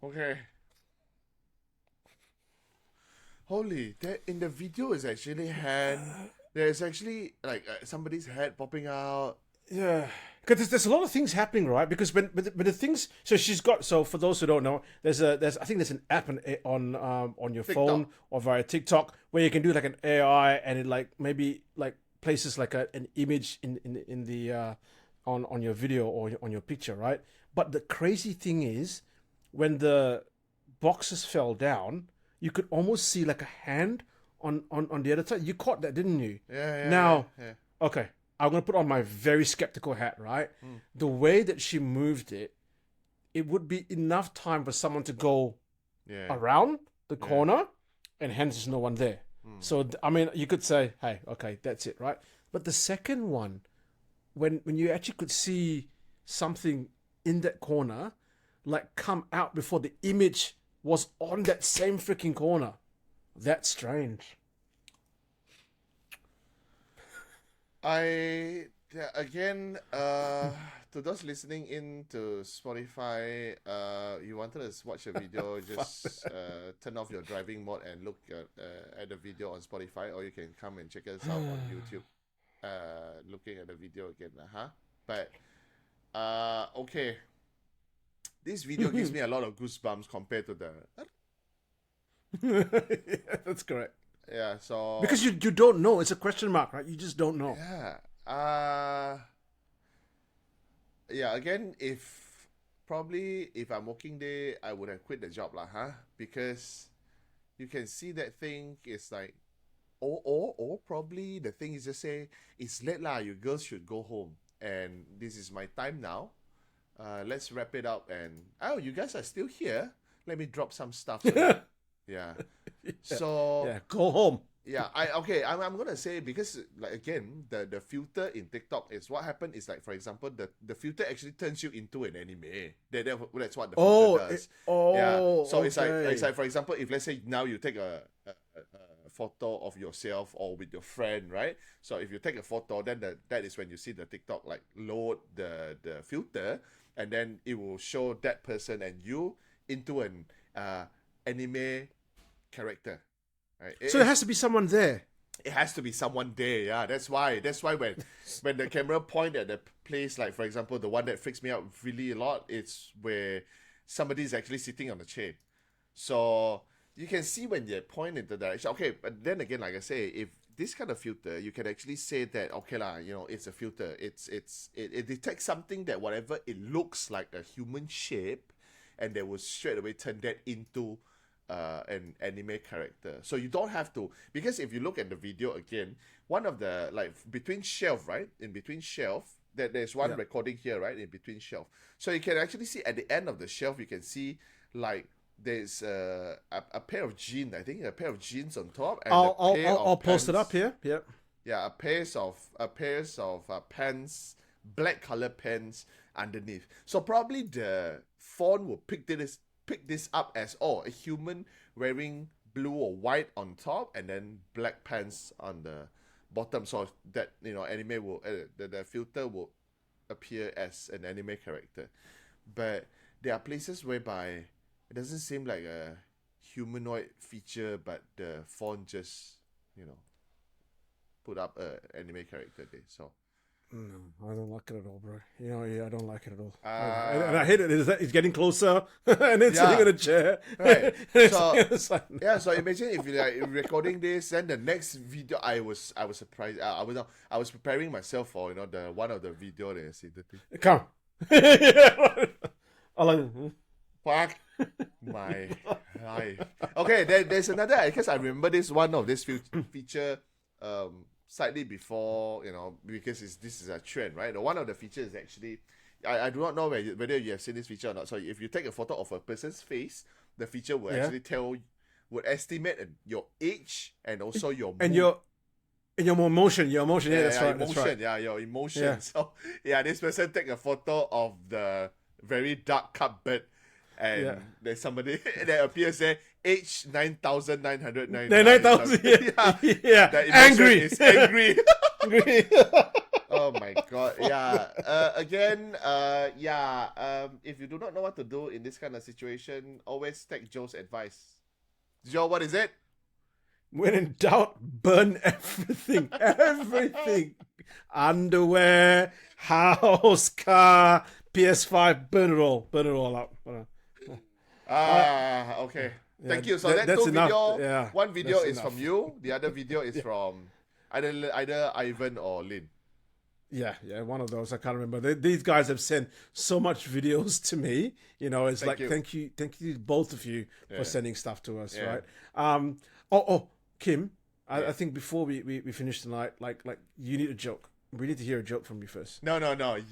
Okay. Holy, that in the video is actually hand. There's actually like somebody's head popping out. Yeah. Because there's a lot of things happening, right? Because when the things, so she's got. So for those who don't know, there's I think there's an app on your TikTok. phone or via TikTok where you can do like an AI and it like maybe like places like an image in the on your video or on your picture, right? But the crazy thing is, when the boxes fell down, you could almost see like a hand on the other side. You caught that, didn't you? Yeah. Now, yeah. okay, I'm gonna put on my very skeptical hat, right? The way that she moved it, it would be enough time for someone to go around the corner, and hence there's no one there. So I mean, you could say, hey, okay, that's it, right? But the second one, when you actually could see something in that corner, like come out before the image was on that same freaking corner, that's strange. Again, to those listening in to Spotify, you wanted to watch a video, just turn off your driving mode and look at the video on Spotify, or you can come and check us out on YouTube, looking at the video again. But okay, this video gives me a lot of goosebumps compared to the. Yeah, that's correct. Yeah, so because you don't know, it's a question mark, right? You just don't know. Yeah. Again, if I'm working there, I would have quit the job because you can see that thing is like, or probably the thing is just say it's late lah. You girls should go home, and this is my time now. Let's wrap it up. And you guys are still here. Let me drop some stuff. Yeah. So go home. Yeah, I'm gonna say, because like again, the filter in TikTok is what happened is like, for example, the filter actually turns you into an anime. That's what the filter does. So okay. it's like for example, if let's say now you take a photo of yourself or with your friend, right? So if you take a photo, then that is when you see the TikTok like load the filter, and then it will show that person and you into an anime character, right? So there has to be someone there. It has to be someone there. Yeah, that's why when the camera point at the place, like for example, the one that freaks me out really a lot, it's where somebody is actually sitting on the chair. So you can see when they point in the direction. Okay, but then again, like I say, if this kind of filter, you can actually say that okay lah, it's a filter. It detects something that whatever it looks like a human shape, and they will straight away turn that into an anime character. So you don't have to, because if you look at the video again, one of the like between shelf, right? In between shelf, there's one recording here, right? In between shelf. So you can actually see at the end of the shelf, you can see like there's a pair of jeans. I think a pair of jeans on top, and I'll post it up here. Yep. Yeah, a pairs of pants, black color pants underneath. So probably the phone will pick this up as a human wearing blue or white on top and then black pants on the bottom, so that anime will the filter will appear as an anime character. But there are places whereby it doesn't seem like a humanoid feature, but the font just put up a anime character there. So no, I don't like it at all, bro. I don't like it at all. And I hate it. It's getting closer, and it's sitting in a chair. Right. So imagine if you're like recording this, then the next video, I was surprised. I was preparing myself for the one of the video that I see the thing. Come. I like it. Fuck my life. Okay, there's another, because I remember this one of this feature slightly before, because this is a trend, right? One of the features is actually, I do not know whether you have seen this feature or not. So if you take a photo of a person's face, the feature will actually would estimate your age and also your mood. And your emotion. That's right. Emotion, that's right. Yeah, your emotion. Yeah. So this person take a photo of the very dark cupboard, and there's somebody that appears there, age 9,999. 9,000. Yeah. The Angry. Is angry. Oh my god. Yeah. Again. If you do not know what to do in this kind of situation, always take Joe's advice. Joe, what is it? When in doubt, burn everything. Everything. Underwear, house, car, PS5, burn it all. Burn it all up. Okay. Thank you. So that's two enough. video. Yeah, one video is enough. from you. The other video is from either Ivan or Lin. Yeah, one of those. I can't remember. These guys have sent so much videos to me. You know, it's thank you, both of you for sending stuff to us, right? Kim, I think before we finish tonight, like you need a joke. We need to hear a joke from you first. No.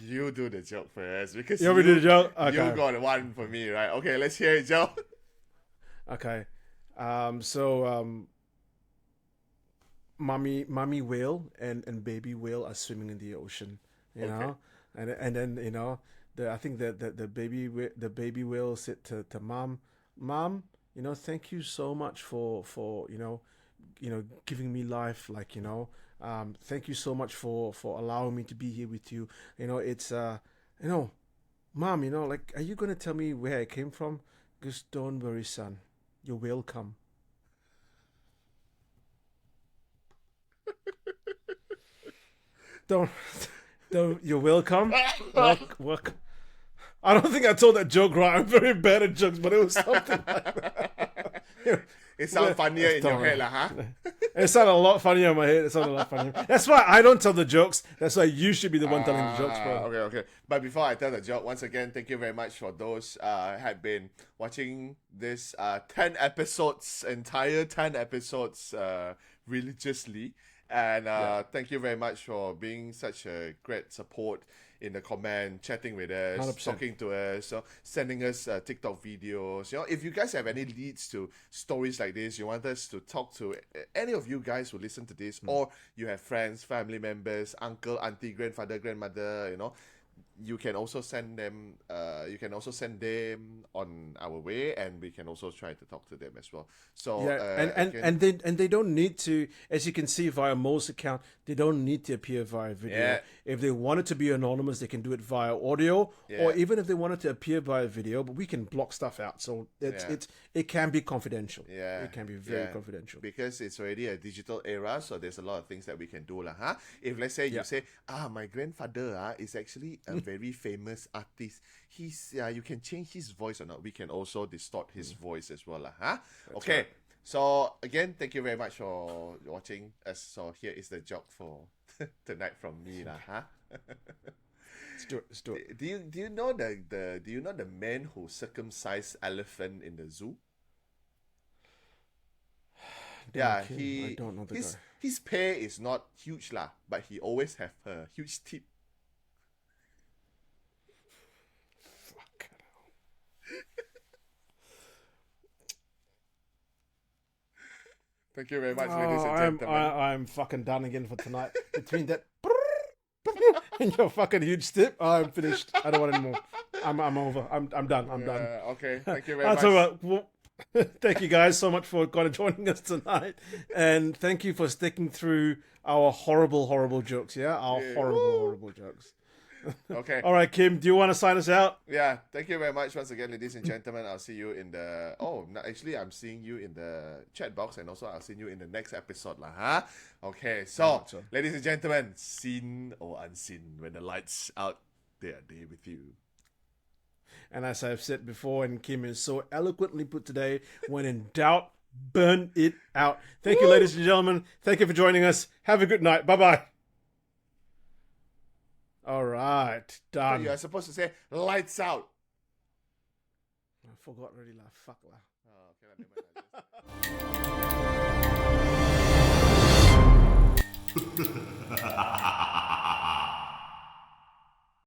You do the joke first because you want me to do the joke? Okay. You got one for me, right? Okay, let's hear it, Joe. Okay. Mommy whale and baby whale are swimming in the ocean, you know, and then you know I think that the baby whale said to mom, you know, thank you so much for you know giving me life, like, you know, thank you so much for allowing me to be here with you, you know, it's you know, mom, you know, like, are you gonna tell me where I came from? Just don't worry, son, your whale come. Don't. You're welcome. Work. I don't think I told that joke right. I'm very bad at jokes, but it was something like that. It sounds funnier in your head, huh? It sounded a lot funnier in my head. It sounded a lot funnier. That's why I don't tell the jokes. That's why you should be the one telling the jokes, bro. Okay. But before I tell the joke, once again, thank you very much for those had been watching this 10 episodes, entire 10 episodes religiously. And thank you very much for being such a great support in the comment, chatting with us, 100%. Talking to us, sending us TikTok videos. You know, if you guys have any leads to stories like this, you want us to talk to any of you guys who listen to this, or you have friends, family members, uncle, auntie, grandfather, grandmother, you know, you can also send them. You can also send them on our way, and we can also try to talk to them as well. So and they don't need to, as you can see via Mo's account, they don't need to appear via video. Yeah. If they wanted to be anonymous, they can do it via audio, or even if they wanted to appear via video. But we can block stuff out, so it can be confidential. Yeah, it can be very confidential because it's already a digital era. So there's a lot of things that we can do, lah. Huh? If let's say you say, my grandfather is actually a very famous artist. He's you can change his voice or not. We can also distort his voice as well, lah. Huh? Okay. Right. So again, thank you very much for watching us. So here is the joke for tonight from me, lah. Huh? Let's do it. Do you know the man who circumcised elephant in the zoo? I don't know the guy. His pay is not huge, lah, but he always have a huge tip. Thank you very much, ladies and gentlemen. I'm fucking done again for tonight. Between that and your fucking huge tip, I'm finished. I don't want any more. I'm over. I'm done. I'm done. Okay. Thank you very much. All right. Well, thank you guys so much for kind of joining us tonight, and thank you for sticking through our horrible jokes. Yeah, our horrible jokes. Okay. All right, Kim, do you want to sign us out? Yeah. Thank you very much once again, ladies and gentlemen. I'll see you in the... Oh, no, actually, I'm seeing you in the chat box, and also I'll see you in the next episode, lah. Huh? Okay. So, ladies and gentlemen, seen or unseen, when the lights out, they are there with you. And as I've said before, and Kim is so eloquently put today, when in doubt, burn it out. Thank you, ladies and gentlemen. Thank you for joining us. Have a good night. Bye-bye. All right, done. You are supposed to say lights out. I forgot already, lah. Fuck lah. Oh, okay,